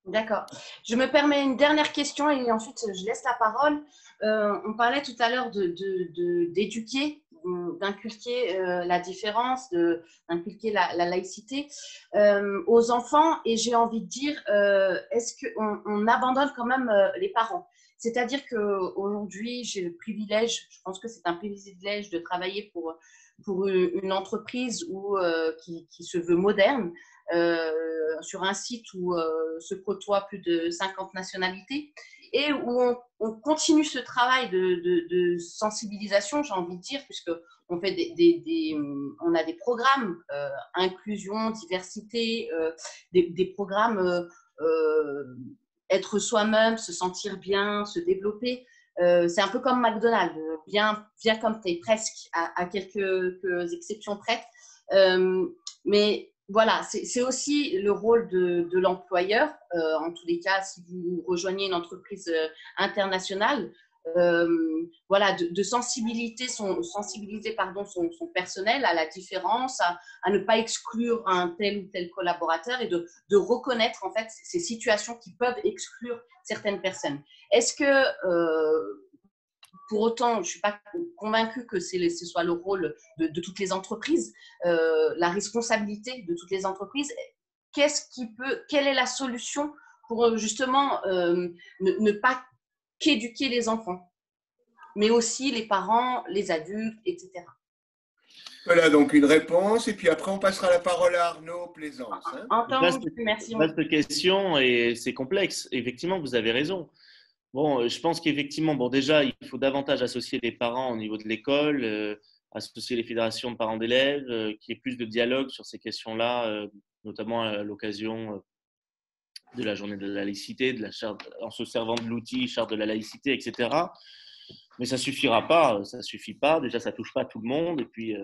D'accord. Je me permets une dernière question et ensuite je laisse la parole. On parlait tout à l'heure d'éduquer, d'inculquer la différence, d'inculquer la laïcité aux enfants. Et j'ai envie de dire, est-ce qu'on abandonne quand même les parents? C'est-à-dire qu'aujourd'hui, j'ai le privilège, je pense que c'est un privilège de travailler pour une entreprise qui se veut moderne. Sur un site où se côtoient plus de 50 nationalités et où on continue ce travail de sensibilisation, j'ai envie de dire, puisqu'on fait on a des programmes inclusion, diversité, des programmes être soi-même, se sentir bien, se développer. C'est un peu comme McDonald's, bien comme tu es presque, à quelques exceptions près. Mais voilà, c'est aussi le rôle de l'employeur. En tous les cas, si vous rejoignez une entreprise internationale, voilà, de sensibiliser son personnel à la différence, à ne pas exclure un tel ou tel collaborateur et de reconnaître en fait ces situations qui peuvent exclure certaines personnes. Est-ce que pour autant, je ne suis pas convaincue que ce soit le rôle de toutes les entreprises, la responsabilité de toutes les entreprises. Quelle est la solution pour justement ne pas qu'éduquer les enfants, mais aussi les parents, les adultes, etc. Voilà donc une réponse, et puis après on passera la parole à Arnaud Plaisance. Entendu, merci. Vaste question et c'est complexe. Effectivement, vous avez raison. Bon, je pense qu'effectivement, déjà, il faut davantage associer les parents au niveau de l'école, associer les fédérations de parents d'élèves, qu'il y ait plus de dialogue sur ces questions-là, notamment à l'occasion de la journée de la laïcité, en se servant de l'outil charte de la laïcité, etc. Mais ça suffira pas, ça suffit pas. Déjà, ça touche pas tout le monde, et puis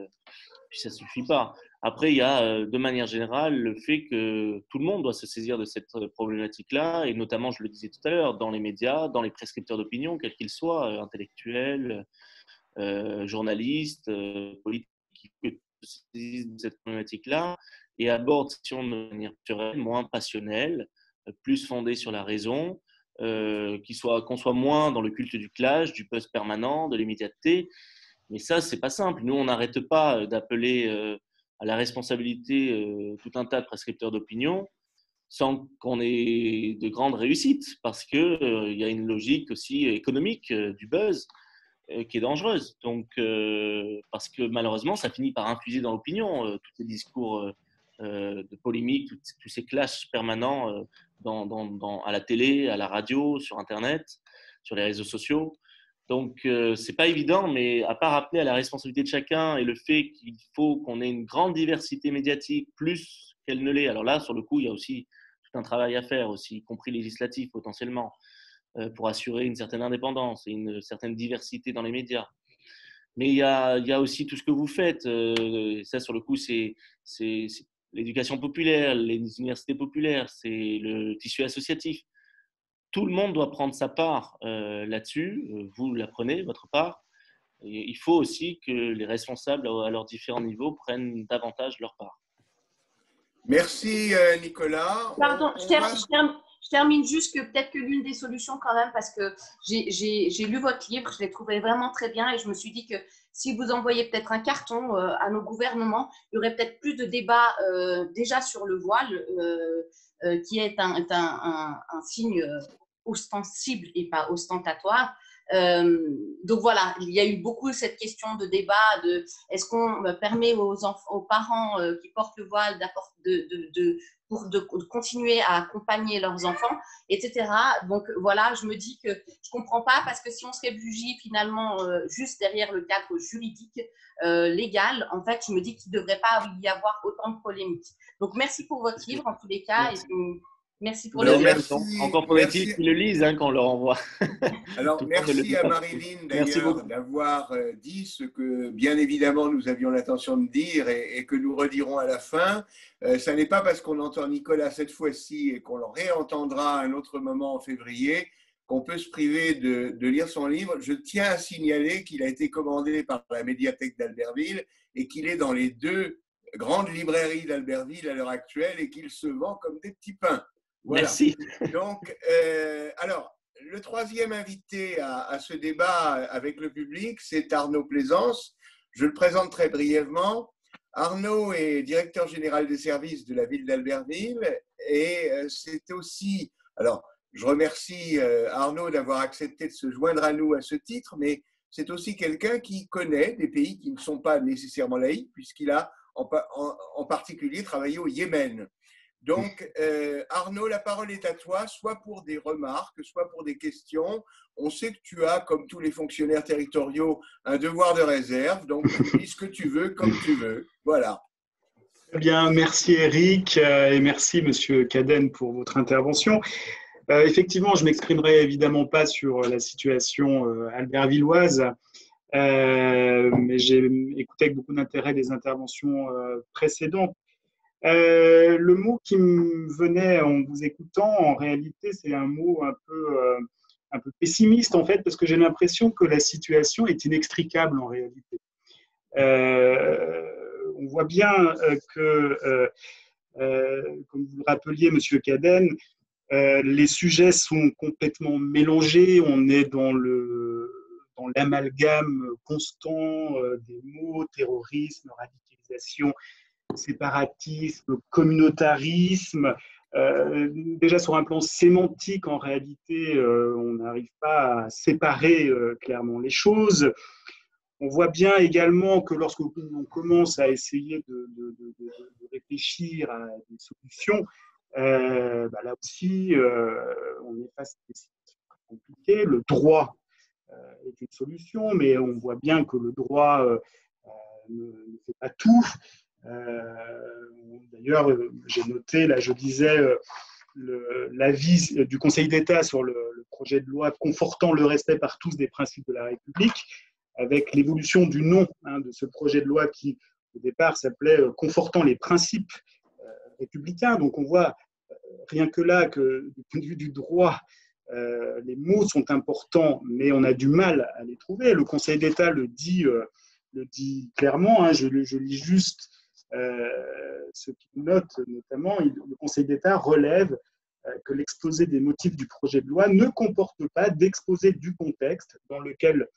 ça suffit pas. Après, il y a de manière générale le fait que tout le monde doit se saisir de cette problématique-là, et notamment, je le disais tout à l'heure, dans les médias, dans les prescripteurs d'opinion, quels qu'ils soient, intellectuels, journalistes, politiques, qui se saisissent de cette problématique-là et abordent cette question de manière naturelle, moins passionnelle, plus fondée sur la raison, qu'on soit moins dans le culte du clash, du buzz permanent, de l'immédiateté. Mais ça, c'est pas simple. Nous, on n'arrête pas d'appeler à la responsabilité tout un tas de prescripteurs d'opinion sans qu'on ait de grandes réussites, parce qu'il y a une logique aussi économique du buzz qui est dangereuse. Donc, parce que malheureusement, ça finit par infuser dans l'opinion, tous ces discours de polémique, tous ces clashs permanents à la télé, à la radio, sur Internet, sur les réseaux sociaux. Donc, c'est pas évident, mais à part rappeler à la responsabilité de chacun et le fait qu'il faut qu'on ait une grande diversité médiatique, plus qu'elle ne l'est. Alors là, sur le coup, il y a aussi tout un travail à faire, aussi, y compris législatif potentiellement. pour assurer une certaine indépendance et une certaine diversité dans les médias. Mais il y a aussi tout ce que vous faites. Ça, sur le coup, c'est l'éducation populaire, les universités populaires, c'est le tissu associatif. Tout le monde doit prendre sa part là-dessus. Vous la prenez, votre part. Et il faut aussi que les responsables à leurs différents niveaux prennent davantage leur part. Merci Nicolas. Pardon, je termine juste que peut-être que l'une des solutions quand même, parce que j'ai lu votre livre, je l'ai trouvé vraiment très bien et je me suis dit que si vous envoyez peut-être un carton à nos gouvernements, il y aurait peut-être plus de débats déjà sur le voile, qui est un signe ostensible et pas ostentatoire. Donc voilà, il y a eu beaucoup cette question de débat de est-ce qu'on permet aux parents qui portent le voile de continuer à accompagner leurs enfants, etc. Donc voilà, je me dis que je comprends pas parce que si on se réfugie finalement juste derrière le cadre juridique légal, en fait, je me dis qu'il ne devrait pas y avoir autant de polémiques. Donc merci pour votre livre en tous les cas. Merci. Et puis, merci pour Alors, le merci. Encore faudrait-il qu'ils le lisent quand on leur envoie. Alors, merci à Marilyn d'ailleurs d'avoir dit ce que, bien évidemment, nous avions l'intention de dire et que nous redirons à la fin. Ça n'est pas parce qu'on entend Nicolas cette fois-ci et qu'on le réentendra à un autre moment en février qu'on peut se priver de lire son livre. Je tiens à signaler qu'il a été commandé par la médiathèque d'Albertville et qu'il est dans les 2 grandes librairies d'Albertville à l'heure actuelle et qu'il se vend comme des petits pains. Voilà. Merci. Donc, alors, le troisième invité à ce débat avec le public, c'est Arnaud Plaisance. Je le présente très brièvement. Arnaud est directeur général des services de la ville d'Albertville et c'est aussi, alors je remercie Arnaud d'avoir accepté de se joindre à nous à ce titre, mais c'est aussi quelqu'un qui connaît des pays qui ne sont pas nécessairement laïcs puisqu'il a en particulier travaillé au Yémen. Donc, Arnaud, la parole est à toi, soit pour des remarques, soit pour des questions. On sait que tu as, comme tous les fonctionnaires territoriaux, un devoir de réserve. Donc, tu dis ce que tu veux, comme tu veux. Voilà. Très bien, merci Eric et merci Monsieur Cadenne pour votre intervention. Effectivement, je ne m'exprimerai évidemment pas sur la situation albertvilloise, mais j'ai écouté avec beaucoup d'intérêt les interventions précédentes. Le mot qui me venait en vous écoutant, en réalité, c'est un mot un peu pessimiste, en fait, parce que j'ai l'impression que la situation est inextricable, en réalité. On voit bien que, comme vous le rappeliez, Monsieur Cadenne, les sujets sont complètement mélangés, on est dans l'amalgame constant des mots, terrorisme, radicalisation, séparatisme, communautarisme. Déjà sur un plan sémantique, en réalité, on n'arrive pas à séparer clairement les choses. On voit bien également que lorsqu'on commence à essayer de réfléchir à des solutions, là aussi, on est face à des situations compliquées. Le droit est une solution, mais on voit bien que le droit ne fait pas tout. D'ailleurs, j'ai noté, là je disais, l'avis du Conseil d'État sur le projet de loi confortant le respect par tous des principes de la République, avec l'évolution du nom de ce projet de loi qui, au départ, s'appelait « Confortant les principes républicains ». Donc on voit rien que là que du point de vue du droit, les mots sont importants, mais on a du mal à les trouver. Le Conseil d'État le dit clairement, je lis juste ce qu'il note notamment. Le Conseil d'État relève que l'exposé des motifs du projet de loi ne comporte pas d'exposé du contexte dans lequel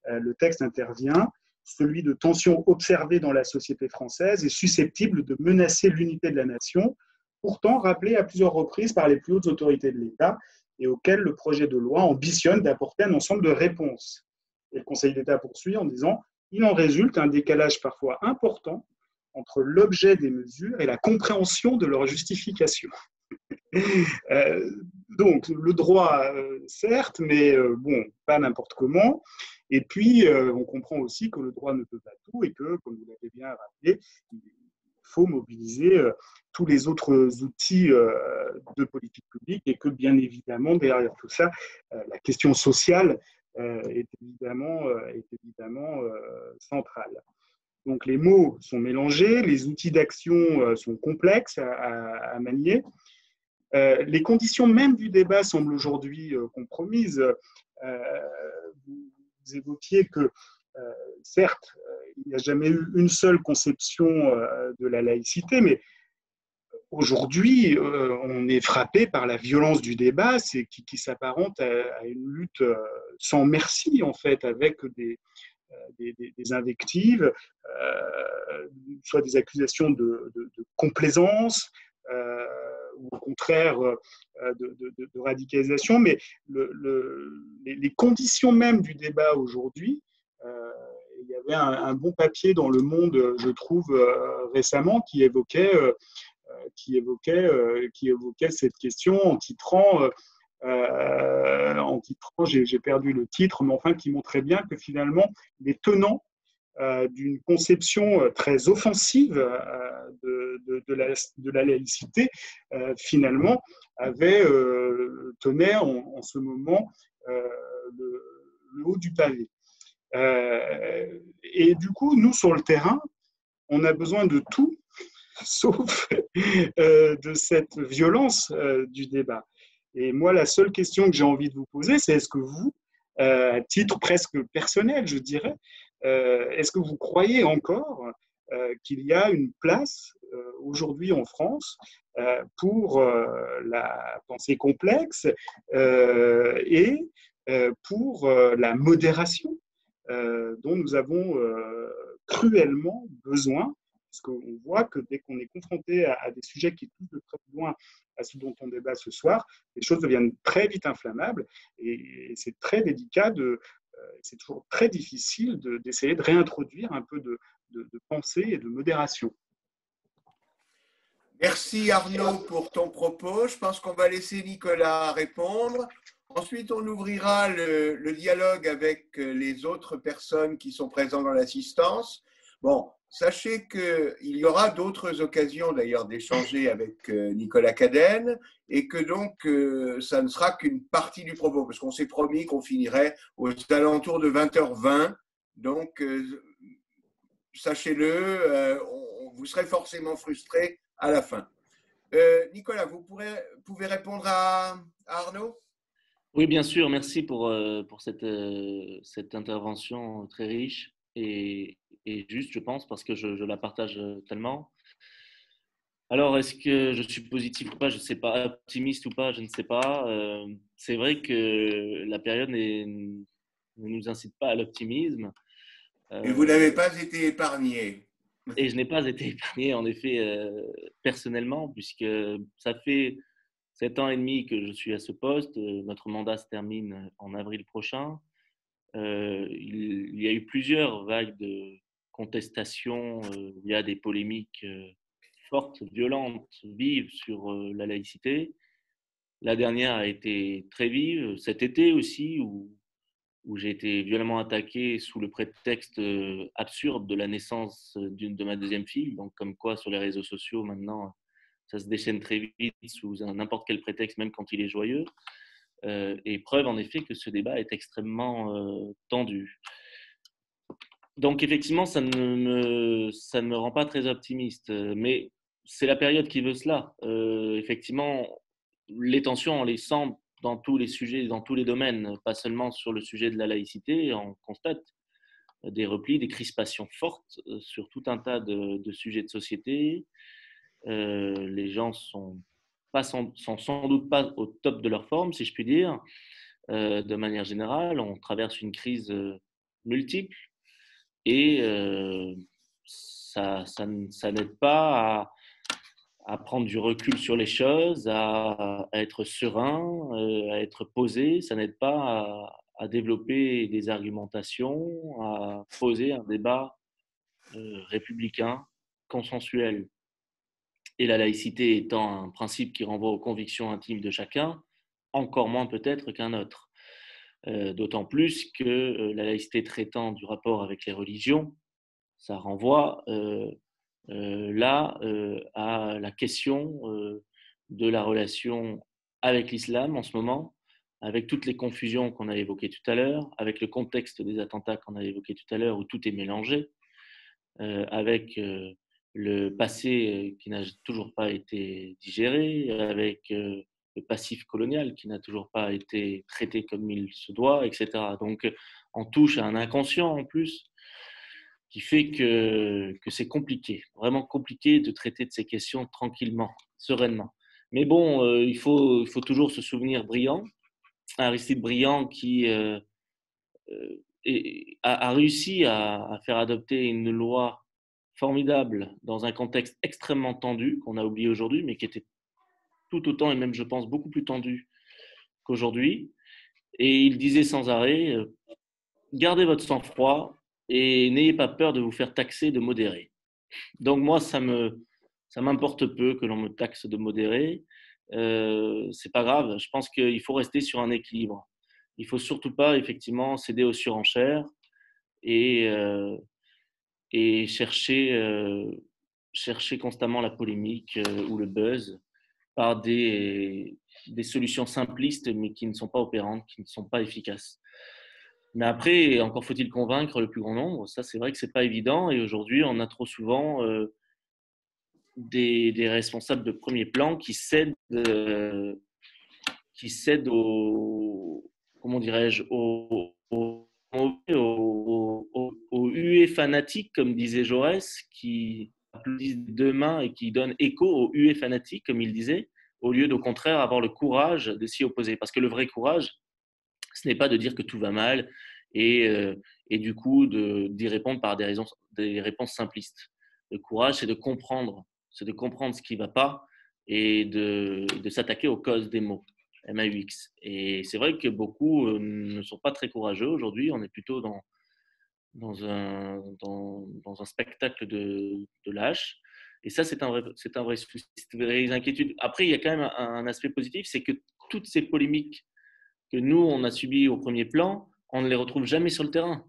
le texte intervient, celui de tensions observées dans la société française et susceptible de menacer l'unité de la nation, pourtant rappelé à plusieurs reprises par les plus hautes autorités de l'État et auquel le projet de loi ambitionne d'apporter un ensemble de réponses. Et le Conseil d'État poursuit en disant « Il en résulte un décalage parfois important entre l'objet des mesures et la compréhension de leur justification. » Donc, le droit, certes, mais bon, pas n'importe comment. Et puis, on comprend aussi que le droit ne peut pas tout et que, comme vous l'avez bien rappelé, il faut mobiliser tous les autres outils de politique publique et que, bien évidemment, derrière tout ça, la question sociale est évidemment centrale. Donc, les mots sont mélangés, les outils d'action sont complexes à manier. Les conditions même du débat semblent aujourd'hui compromises. Vous évoquiez que, certes, il n'y a jamais eu une seule conception de la laïcité, mais aujourd'hui, on est frappé par la violence du débat, qui s'apparente à une lutte sans merci, en fait, avec des invectives, soit des accusations de complaisance, ou au contraire de radicalisation, mais les conditions même du débat aujourd'hui, il y avait un bon papier dans Le Monde, je trouve, récemment, qui évoquait cette question en titrant, j'ai perdu le titre, mais enfin qui montrait bien que finalement les tenants d'une conception très offensive de la laïcité, finalement, tenaient en ce moment le haut du pavé. Et du coup, nous, sur le terrain, on a besoin de tout, sauf de cette violence du débat. Et moi, la seule question que j'ai envie de vous poser, c'est est-ce que vous, à titre presque personnel, je dirais, est-ce que vous croyez encore qu'il y a une place aujourd'hui en France pour la pensée complexe et pour la modération dont nous avons cruellement besoin, parce qu'on voit que dès qu'on est confronté à des sujets qui touchent de très loin à ce dont on débat ce soir, les choses deviennent très vite inflammables et c'est très délicat c'est toujours très difficile d'essayer de réintroduire un peu de pensée et de modération. Merci Arnaud pour ton propos. Je pense qu'on va laisser Nicolas répondre. Ensuite, on ouvrira le dialogue avec les autres personnes qui sont présentes dans l'assistance. Bon, sachez qu'il y aura d'autres occasions d'ailleurs d'échanger avec Nicolas Cadenne et que donc ça ne sera qu'une partie du propos parce qu'on s'est promis qu'on finirait aux alentours de 20h20. Donc, sachez-le, vous serez forcément frustrés à la fin. Nicolas, vous pouvez répondre à Arnaud ? Oui, bien sûr. Merci pour cette intervention très riche et juste, je pense, parce que je la partage tellement. Alors, est-ce que je suis positif ou pas? Je ne sais pas. Optimiste ou pas? Je ne sais pas. C'est vrai que la période ne nous incite pas à l'optimisme. Et vous n'avez pas été épargné. Et je n'ai pas été épargné, en effet, personnellement, puisque ça fait 7 ans et demi que je suis à ce poste. Notre mandat se termine en avril prochain. Il y a eu plusieurs vagues de contestation. Il y a des polémiques fortes, violentes, vives sur la laïcité. La dernière a été très vive, cet été aussi, où j'ai été violemment attaqué sous le prétexte absurde de la naissance de ma deuxième fille. Donc, comme quoi, sur les réseaux sociaux, maintenant, ça se déchaîne très vite sous n'importe quel prétexte, même quand il est joyeux. Et preuve, en effet, que ce débat est extrêmement tendu. Donc, effectivement, ça ne me rend pas très optimiste. Mais c'est la période qui veut cela. Effectivement, les tensions, on les sent dans tous les sujets, dans tous les domaines, pas seulement sur le sujet de la laïcité. On constate des replis, des crispations fortes sur tout un tas de sujets de société. Les gens sont sans doute pas au top de leur forme, si je puis dire. De manière générale, on traverse une crise multiple et ça n'aide pas à prendre du recul sur les choses, à être serein, à être posé. Ça n'aide pas à développer des argumentations, à poser un débat républicain, consensuel. Et la laïcité étant un principe qui renvoie aux convictions intimes de chacun, encore moins peut-être qu'un autre. D'autant plus que la laïcité traitant du rapport avec les religions, ça renvoie à la question de la relation avec l'islam en ce moment, avec toutes les confusions qu'on a évoquées tout à l'heure, avec le contexte des attentats qu'on a évoqués tout à l'heure où tout est mélangé, avec le passé qui n'a toujours pas été digéré, avec le passif colonial qui n'a toujours pas été traité comme il se doit, etc. Donc, on touche à un inconscient en plus qui fait que c'est compliqué, vraiment compliqué de traiter de ces questions tranquillement, sereinement. Mais bon, il faut toujours se souvenir Briand, Aristide Briand qui a réussi à faire adopter une loi formidable dans un contexte extrêmement tendu, qu'on a oublié aujourd'hui, mais qui était tout autant, et même je pense beaucoup plus tendu qu'aujourd'hui. Et il disait sans arrêt, gardez votre sang-froid et n'ayez pas peur de vous faire taxer de modéré. Donc moi, ça m'importe peu que l'on me taxe de modéré. C'est pas grave, je pense qu'il faut rester sur un équilibre. Il ne faut surtout pas effectivement céder aux surenchères et chercher constamment la polémique ou le buzz par des solutions simplistes mais qui ne sont pas opérantes, qui ne sont pas efficaces. Mais après, encore faut-il convaincre le plus grand nombre. Ça, c'est vrai que ce n'est pas évident. Et aujourd'hui, on a trop souvent des responsables de premier plan qui cèdent comment dirais-je, aux huées fanatiques, comme disait Jaurès, qui applaudissent deux mains et qui donnent écho aux huées fanatiques, comme il disait, au lieu d'au contraire avoir le courage de s'y opposer. Parce que le vrai courage, ce n'est pas de dire que tout va mal et du coup d'y répondre par des réponses simplistes. Le courage, c'est de comprendre ce qui ne va pas et de s'attaquer aux causes des maux. MAUX. Et c'est vrai que beaucoup ne sont pas très courageux aujourd'hui. On est plutôt dans un spectacle de lâche. Et ça, c'est un vrai souci, c'est une vraie inquiétude. Après, il y a quand même un aspect positif, c'est que toutes ces polémiques que nous, on a subies au premier plan, on ne les retrouve jamais sur le terrain.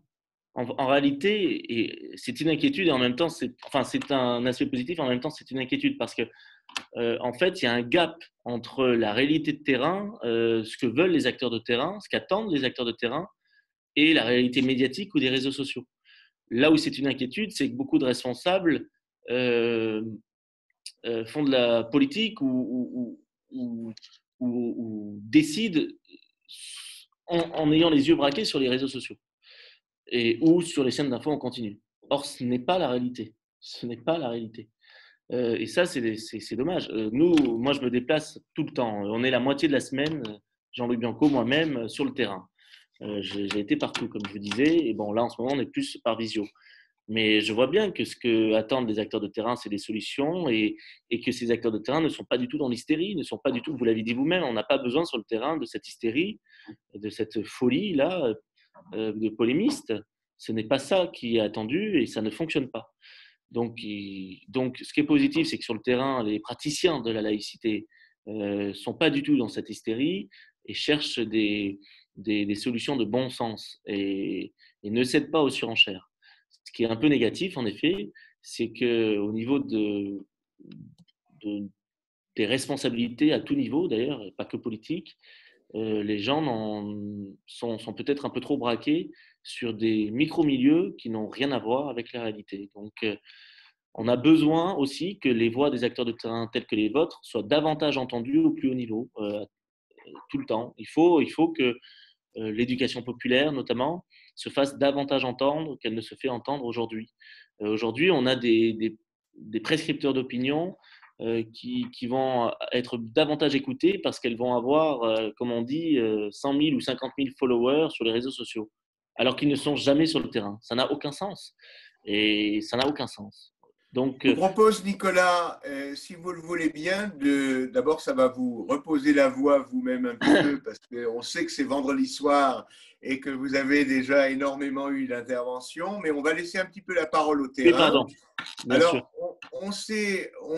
En réalité, et c'est une inquiétude et en même temps, c'est un aspect positif, en même temps, c'est une inquiétude parce que en fait, il y a un gap entre la réalité de terrain, ce que veulent les acteurs de terrain, ce qu'attendent les acteurs de terrain, et la réalité médiatique ou des réseaux sociaux. Là où c'est une inquiétude, c'est que beaucoup de responsables font de la politique ou décident en ayant les yeux braqués sur les réseaux sociaux ou sur les chaînes d'infos en continu. Or, ce n'est pas la réalité. Ce n'est pas la réalité. Et ça, c'est dommage. Moi, je me déplace tout le temps. On est la moitié de la semaine, Jean-Louis Bianco, moi-même, sur le terrain. J'ai été partout, comme je vous disais. Et bon, là, en ce moment, on est plus par visio. Mais je vois bien que ce que attendent les acteurs de terrain, c'est des solutions et que ces acteurs de terrain ne sont pas du tout dans l'hystérie, ne sont pas du tout, vous l'avez dit vous-même, on n'a pas besoin sur le terrain de cette hystérie, de cette folie-là, de polémistes. Ce n'est pas ça qui est attendu et ça ne fonctionne pas. Donc, ce qui est positif, c'est que sur le terrain, les praticiens de la laïcité ne sont pas du tout dans cette hystérie et cherchent des solutions de bon sens et ne cèdent pas aux surenchères. Ce qui est un peu négatif, en effet, c'est qu'au niveau des responsabilités à tout niveau, d'ailleurs, pas que politique, les gens sont peut-être un peu trop braqués sur des micro-milieux qui n'ont rien à voir avec la réalité. Donc, on a besoin aussi que les voix des acteurs de terrain tels que les vôtres soient davantage entendues au plus haut niveau, tout le temps. Il faut que l'éducation populaire, notamment, se fasse davantage entendre qu'elle ne se fait entendre aujourd'hui. Aujourd'hui, on a des prescripteurs d'opinion qui vont être davantage écoutés parce qu'elles vont avoir, comme on dit, 100 000 ou 50 000 followers sur les réseaux sociaux, alors qu'ils ne sont jamais sur le terrain. Ça n'a aucun sens. Et ça n'a aucun sens. Donc, je vous propose, Nicolas, si vous le voulez bien, d'abord, ça va vous reposer la voix vous-même un peu, parce qu'on sait que c'est vendredi soir et que vous avez déjà énormément eu d'interventions, mais on va laisser un petit peu la parole au terrain. Oui, pardon. Bien Alors, sûr. on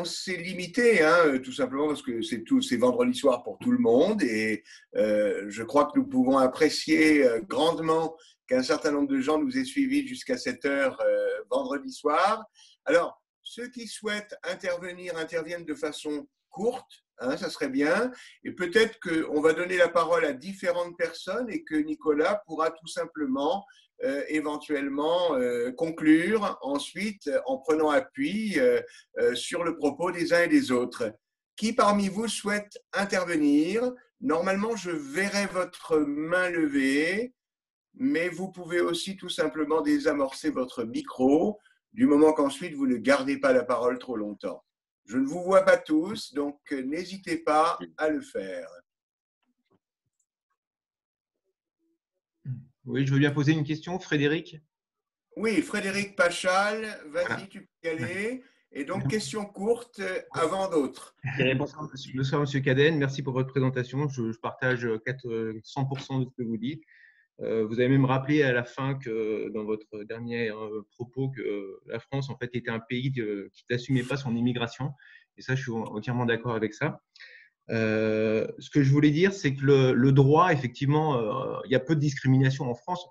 s'est limité, hein, tout simplement parce que c'est vendredi soir pour tout le monde, et je crois que nous pouvons apprécier grandement qu'un certain nombre de gens nous aient suivis jusqu'à cette heure vendredi soir. Alors, ceux qui souhaitent intervenir interviennent de façon courte, hein, ça serait bien. Et peut-être qu'on va donner la parole à différentes personnes et que Nicolas pourra tout simplement éventuellement conclure ensuite en prenant appui sur le propos des uns et des autres. Qui parmi vous souhaite intervenir? Normalement, je verrai votre main levée, mais vous pouvez aussi tout simplement désamorcer votre micro du moment qu'ensuite vous ne gardez pas la parole trop longtemps. Je ne vous vois pas tous, donc n'hésitez pas à le faire. Oui, je veux bien poser une question, Frédéric. Oui, Frédéric Pachal, vas-y, Voilà. tu peux y aller. Et donc, question courte avant d'autres. Bonsoir, Monsieur Cadenne. Merci pour votre présentation. Je partage 100% de ce que vous dites. Vous avez même rappelé à la fin que dans votre dernier propos que la France en fait était un pays qui n'assumait pas son immigration. Et ça, je suis entièrement d'accord avec ça. Ce que je voulais dire, c'est que le droit, effectivement, il y a peu de discrimination en France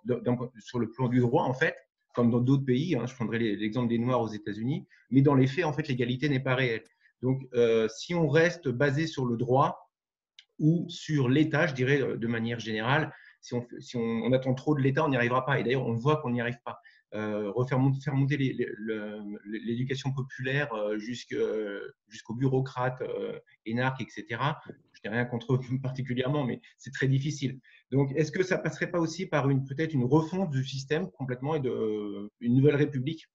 sur le plan du droit, en fait, comme dans d'autres pays. Hein, je prendrai l'exemple des Noirs aux États-Unis, mais dans les faits, en fait, l'égalité n'est pas réelle. Donc, si on reste basé sur le droit ou sur l'État, je dirais de manière générale, si on attend trop de l'État, on n'y arrivera pas. Et d'ailleurs, on voit qu'on n'y arrive pas. Faire monter l'éducation populaire jusqu'aux bureaucrates, énarques, etc. Je n'ai rien contre eux particulièrement, mais c'est très difficile. Donc, est-ce que ça passerait pas aussi par peut-être une refonte du système complètement et une nouvelle république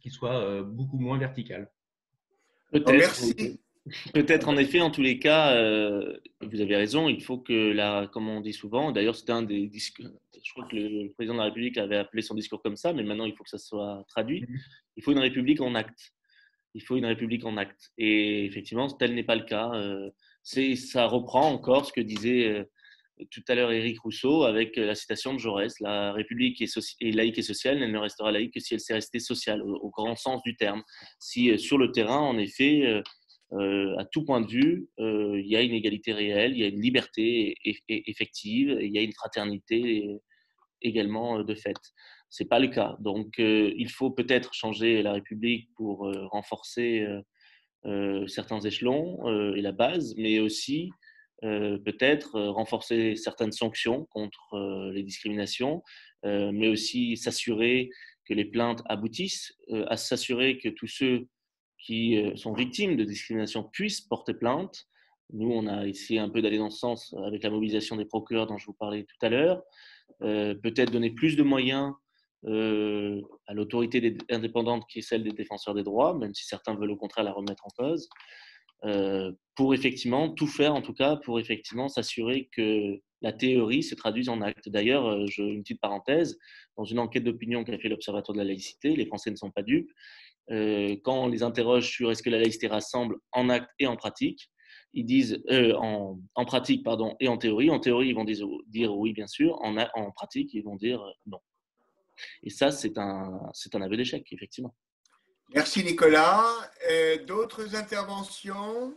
qui soit beaucoup moins verticale? Peut-être. Merci. Peut-être en effet, en tous les cas, vous avez raison, il faut que, comme on dit souvent, d'ailleurs c'était un des discours, je crois que le président de la République avait appelé son discours comme ça, mais maintenant il faut que ça soit traduit, il faut une République en acte. Il faut une République en acte. Et effectivement, tel n'est pas le cas. Ça reprend encore ce que disait tout à l'heure Éric Rousseau avec la citation de Jaurès, la République est laïque et sociale, elle ne restera laïque que si elle s'est restée sociale, au grand sens du terme. Si sur le terrain, en effet, à tout point de vue, il y a une égalité réelle, il y a une liberté effective, il y a une fraternité également de fait. Ce n'est pas le cas. Donc, il faut peut-être changer la République pour renforcer certains échelons et la base, mais aussi peut-être renforcer certaines sanctions contre les discriminations, mais aussi s'assurer que les plaintes aboutissent, à s'assurer que tous ceux qui sont victimes de discrimination puissent porter plainte. Nous, on a essayé un peu d'aller dans ce sens avec la mobilisation des procureurs dont je vous parlais tout à l'heure. Peut-être donner plus de moyens à l'autorité indépendante qui est celle des défenseurs des droits, même si certains veulent au contraire la remettre en cause, pour effectivement tout faire, en tout cas, pour effectivement s'assurer que la théorie se traduise en actes. D'ailleurs, une petite parenthèse, dans une enquête d'opinion qu'a fait l'Observatoire de la laïcité, les Français ne sont pas dupes, quand on les interroge sur est-ce que la laïcité rassemble en actes et en pratique, ils disent en pratique pardon, et en théorie. En théorie, ils vont dire oui, bien sûr. En pratique, ils vont dire non. Et ça, c'est un aveu d'échec, effectivement. Merci Nicolas. D'autres interventions?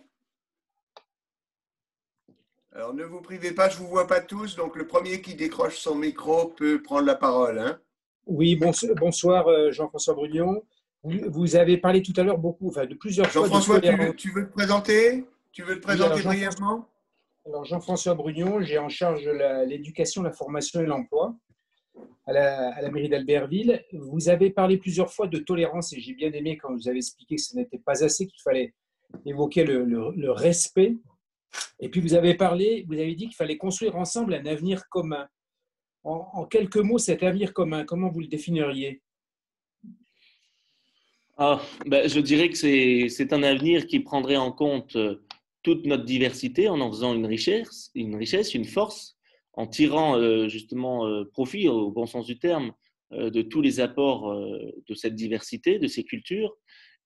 Alors ne vous privez pas, je ne vous vois pas tous, donc le premier qui décroche son micro peut prendre la parole. Hein. Oui, bonsoir Jean-François Brugnon. Vous avez parlé tout à l'heure de plusieurs fois. Jean-François, tu veux te présenter? Tu veux te présenter brièvement? Alors Jean-François Brugnon, j'ai en charge l'éducation, la formation et l'emploi à la mairie d'Albertville. Vous avez parlé plusieurs fois de tolérance et j'ai bien aimé quand vous avez expliqué que ce n'était pas assez, qu'il fallait évoquer le respect. Et puis vous avez dit qu'il fallait construire ensemble un avenir commun. En quelques mots, cet avenir commun, comment vous le définiriez? Je dirais que c'est un avenir qui prendrait en compte toute notre diversité en faisant une richesse, une force, en tirant justement profit, au bon sens du terme, de tous les apports de cette diversité, de ces cultures,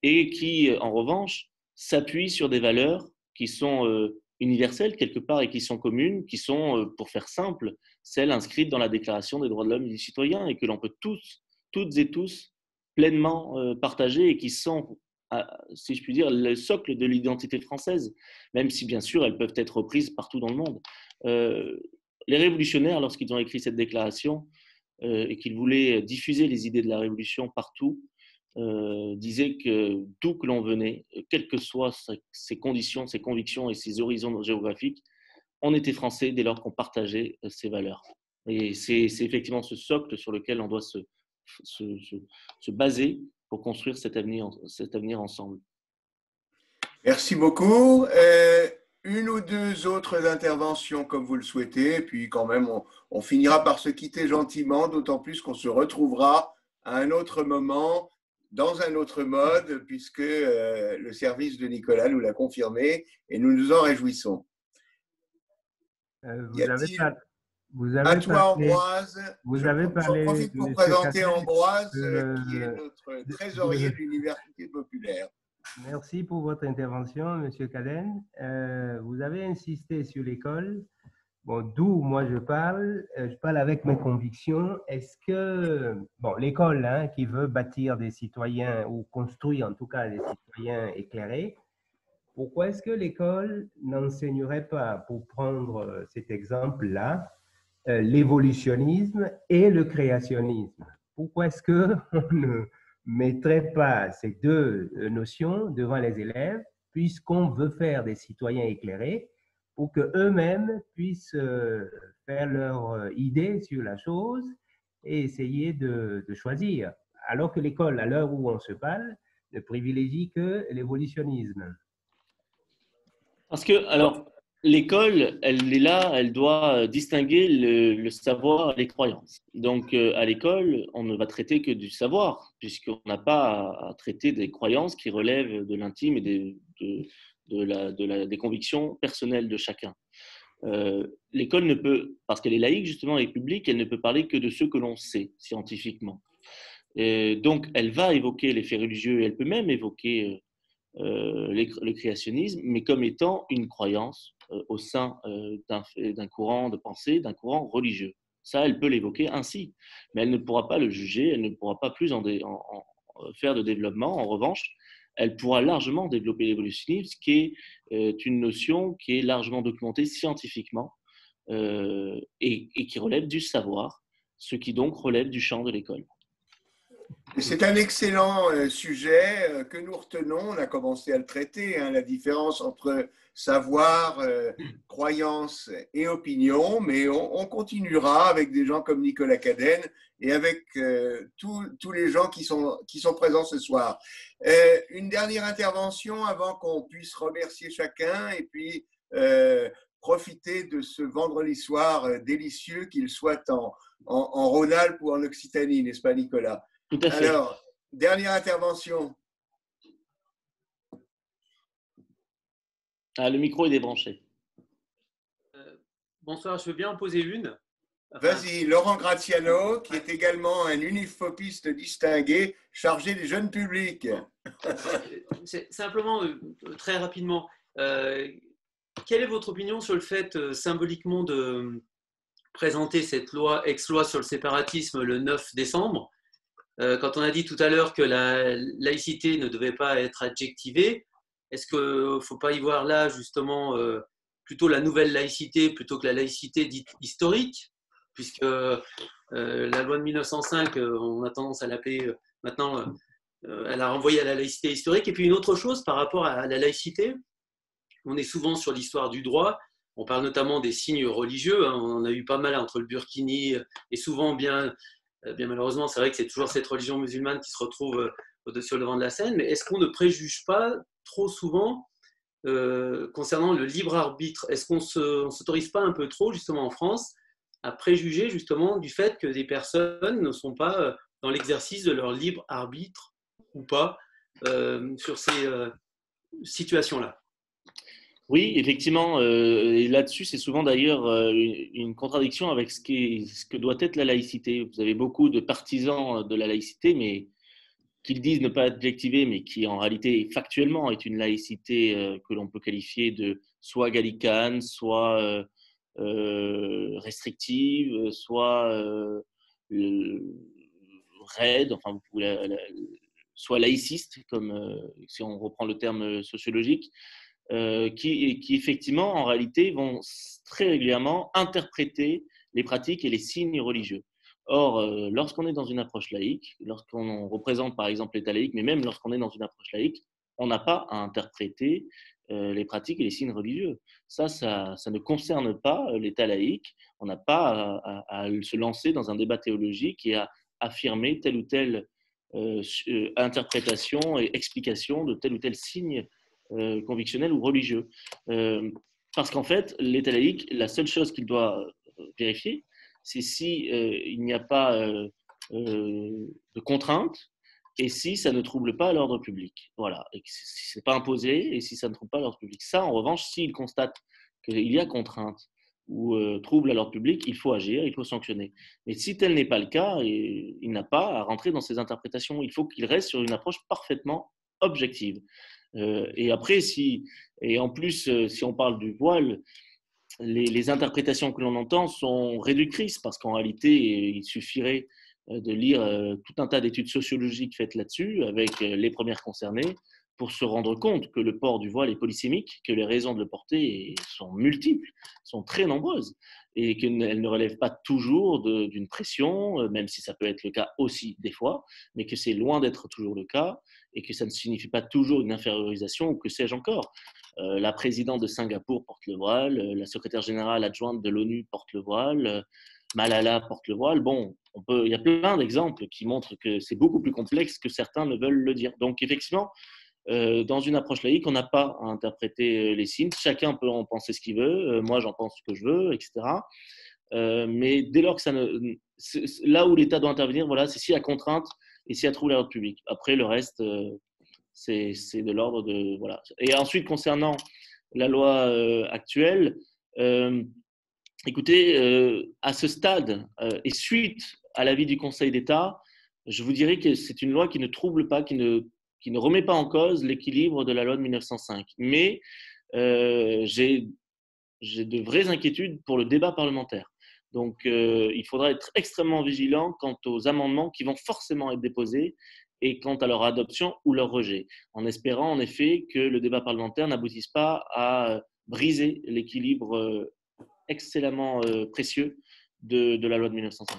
et qui, en revanche, s'appuie sur des valeurs qui sont universelles quelque part et qui sont communes, qui sont, pour faire simple, celles inscrites dans la Déclaration des droits de l'homme et du citoyen et que l'on peut toutes et tous, pleinement partager et qui sont, si je puis dire, le socle de l'identité française, même si bien sûr elles peuvent être reprises partout dans le monde. Les révolutionnaires, lorsqu'ils ont écrit cette déclaration et qu'ils voulaient diffuser les idées de la révolution partout, disait que d'où que l'on venait, quelles que soient ses conditions, ses convictions et ses horizons géographiques, on était français dès lors qu'on partageait ces valeurs. Et c'est effectivement ce socle sur lequel on doit se baser pour construire cet avenir ensemble. Merci beaucoup. Une ou deux autres interventions comme vous le souhaitez, puis quand même on finira par se quitter gentiment, d'autant plus qu'on se retrouvera à un autre moment, dans un autre mode, puisque le service de Nicolas nous l'a confirmé et nous nous en réjouissons. Vous avez À toi, parlé, Ambroise. J'en profite pour présenter Cadel, Ambroise, qui est notre trésorier de l'Université populaire. Merci pour votre intervention, Monsieur Cadden. Vous avez insisté sur l'école. Bon, d'où moi je parle avec mes convictions. Est-ce que, bon, l'école qui veut bâtir des citoyens ou construire en tout cas des citoyens éclairés, pourquoi est-ce que l'école n'enseignerait pas, pour prendre cet exemple-là, l'évolutionnisme et le créationnisme? Pourquoi est-ce qu'on ne mettrait pas ces deux notions devant les élèves, puisqu'on veut faire des citoyens éclairés pour qu'eux-mêmes puissent faire leur idée sur la chose et essayer de choisir, alors que l'école, à l'heure où on se parle, ne privilégie que l'évolutionnisme. Parce que, alors, l'école, elle est là, elle doit distinguer le savoir et les croyances. Donc, à l'école, on ne va traiter que du savoir, puisqu'on n'a pas à traiter des croyances qui relèvent de l'intime et des convictions personnelles de chacun. L'école ne peut, parce qu'elle est laïque justement et publique, elle ne peut parler que de ce que l'on sait scientifiquement. Et donc, elle va évoquer les faits religieux et elle peut même évoquer le créationnisme, mais comme étant une croyance au sein d'un courant de pensée, d'un courant religieux. Ça, elle peut l'évoquer ainsi, mais elle ne pourra pas le juger, elle ne pourra pas plus en faire de développement. En revanche, elle pourra largement développer l'évolutionnisme, qui est une notion qui est largement documentée scientifiquement et qui relève du savoir, ce qui donc relève du champ de l'école. C'est un excellent sujet que nous retenons. On a commencé à le traiter, la différence entre savoir, croyance et opinion, mais on continuera avec des gens comme Nicolas Cadden et avec tous les gens qui sont présents ce soir. Une dernière intervention avant qu'on puisse remercier chacun et puis profiter de ce vendredi soir délicieux, qu'il soit en Rhône-Alpes ou en Occitanie, n'est-ce pas Nicolas? Tout à fait. Alors, dernière intervention. Ah, le micro est débranché. Bonsoir, je veux bien en poser une. Vas-y, Laurent Graziano, qui est également un unifopiste distingué, chargé des jeunes publics. Simplement, très rapidement, quelle est votre opinion sur le fait symboliquement de présenter cette loi, ex-loi sur le séparatisme le 9 décembre? Quand on a dit tout à l'heure que la laïcité ne devait pas être adjectivée, est-ce qu'il ne faut pas y voir là justement plutôt la nouvelle laïcité plutôt que la laïcité dite historique, puisque la loi de 1905, on a tendance à l'appeler maintenant, elle a renvoyé à la laïcité historique. Et puis une autre chose par rapport à la laïcité, on est souvent sur l'histoire du droit, on parle notamment des signes religieux, on en a eu pas mal entre le burkini et souvent bien malheureusement, c'est vrai que c'est toujours cette religion musulmane qui se retrouve au-dessus, au devant de la scène, mais est-ce qu'on ne préjuge pas trop souvent concernant le libre arbitre? Est-ce qu'on ne s'autorise pas un peu trop, justement en France, à préjuger justement du fait que des personnes ne sont pas dans l'exercice de leur libre arbitre ou pas sur ces situations-là? Oui, effectivement, et là-dessus, c'est souvent d'ailleurs une contradiction avec ce que doit être la laïcité. Vous avez beaucoup de partisans de la laïcité, mais qu'ils disent ne pas adjectiver, mais qui en réalité, factuellement, est une laïcité que l'on peut qualifier de soit gallicane, soit restrictive, soit raide, enfin, soit laïciste, comme si on reprend le terme sociologique. Qui effectivement, en réalité, vont très régulièrement interpréter les pratiques et les signes religieux. Or, lorsqu'on est dans une approche laïque, lorsqu'on représente par exemple l'État laïque, mais même lorsqu'on est dans une approche laïque, on n'a pas à interpréter les pratiques et les signes religieux. Ça ne concerne pas l'État laïque. On n'a pas à se lancer dans un débat théologique et à affirmer telle ou telle interprétation et explication de tel ou tel signe convictionnel ou religieux. Parce qu'en fait, l'État laïque, la seule chose qu'il doit vérifier, c'est si il n'y a pas de contraintes et si ça ne trouble pas l'ordre public. Voilà. Et si ce n'est pas imposé et si ça ne trouble pas l'ordre public. Ça, en revanche, s'il constate qu'il y a contrainte ou trouble à l'ordre public, il faut agir, il faut sanctionner. Mais si tel n'est pas le cas, il n'a pas à rentrer dans ces interprétations. Il faut qu'il reste sur une approche parfaitement objective. Et après, et en plus, si on parle du voile, les interprétations que l'on entend sont réductrices parce qu'en réalité, il suffirait de lire tout un tas d'études sociologiques faites là-dessus avec les premières concernées pour se rendre compte que le port du voile est polysémique, que les raisons de le porter sont multiples, sont très nombreuses et qu'elles ne relèvent pas toujours d'une pression, même si ça peut être le cas aussi des fois, mais que c'est loin d'être toujours le cas et que ça ne signifie pas toujours une infériorisation ou que sais-je encore. La présidente de Singapour porte le voile, la secrétaire générale adjointe de l'ONU porte le voile, Malala porte le voile. Bon, il y a plein d'exemples qui montrent que c'est beaucoup plus complexe que certains ne veulent le dire. Donc effectivement, dans une approche laïque, on n'a pas à interpréter les signes. Chacun peut en penser ce qu'il veut. Moi, j'en pense ce que je veux, etc. Mais dès lors que là où l'État doit intervenir, voilà, c'est s'il y a contrainte et s'il y a trouble à l'ordre public. Après, le reste, c'est de l'ordre de… Voilà. Et ensuite, concernant la loi actuelle, écoutez, à ce stade et suite à l'avis du Conseil d'État, je vous dirais que c'est une loi qui ne trouble pas, qui ne remet pas en cause l'équilibre de la loi de 1905. Mais j'ai de vraies inquiétudes pour le débat parlementaire. Donc, il faudra être extrêmement vigilant quant aux amendements qui vont forcément être déposés et quant à leur adoption ou leur rejet, en espérant en effet que le débat parlementaire n'aboutisse pas à briser l'équilibre excellemment précieux de la loi de 1905.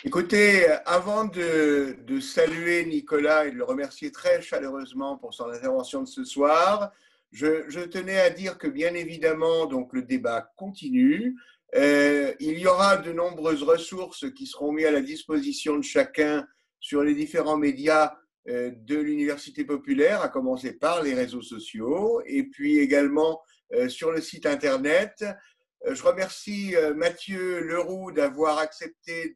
Écoutez, avant de saluer Nicolas et de le remercier très chaleureusement pour son intervention de ce soir, je tenais à dire que bien évidemment, donc, le débat continue. Il y aura de nombreuses ressources qui seront mises à la disposition de chacun sur les différents médias de l'Université populaire, à commencer par les réseaux sociaux, et puis également sur le site Internet. Je remercie Mathieu Leroux d'avoir accepté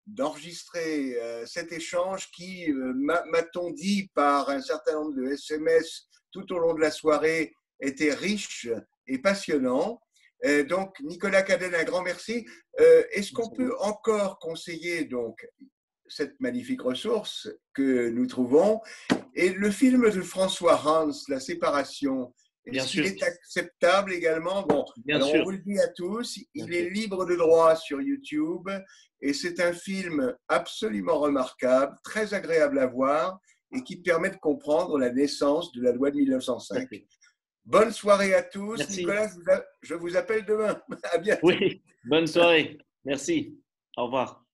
d'enregistrer cet échange qui, m'a-t-on dit par un certain nombre de SMS tout au long de la soirée, était riche et passionnant. Donc, Nicolas Cadenne, un grand merci. Est-ce qu'on peut encore conseiller donc cette magnifique ressource que nous trouvons et le film de François Hans, La séparation? Est-ce qu'il est acceptable également? Bon, alors on vous le dit à tous, il est libre de droit sur YouTube et c'est un film absolument remarquable, très agréable à voir et qui permet de comprendre la naissance de la loi de 1905. Bonne soirée à tous. Merci. Nicolas, je vous appelle demain. À bientôt. Oui, bonne soirée. Merci. Au revoir.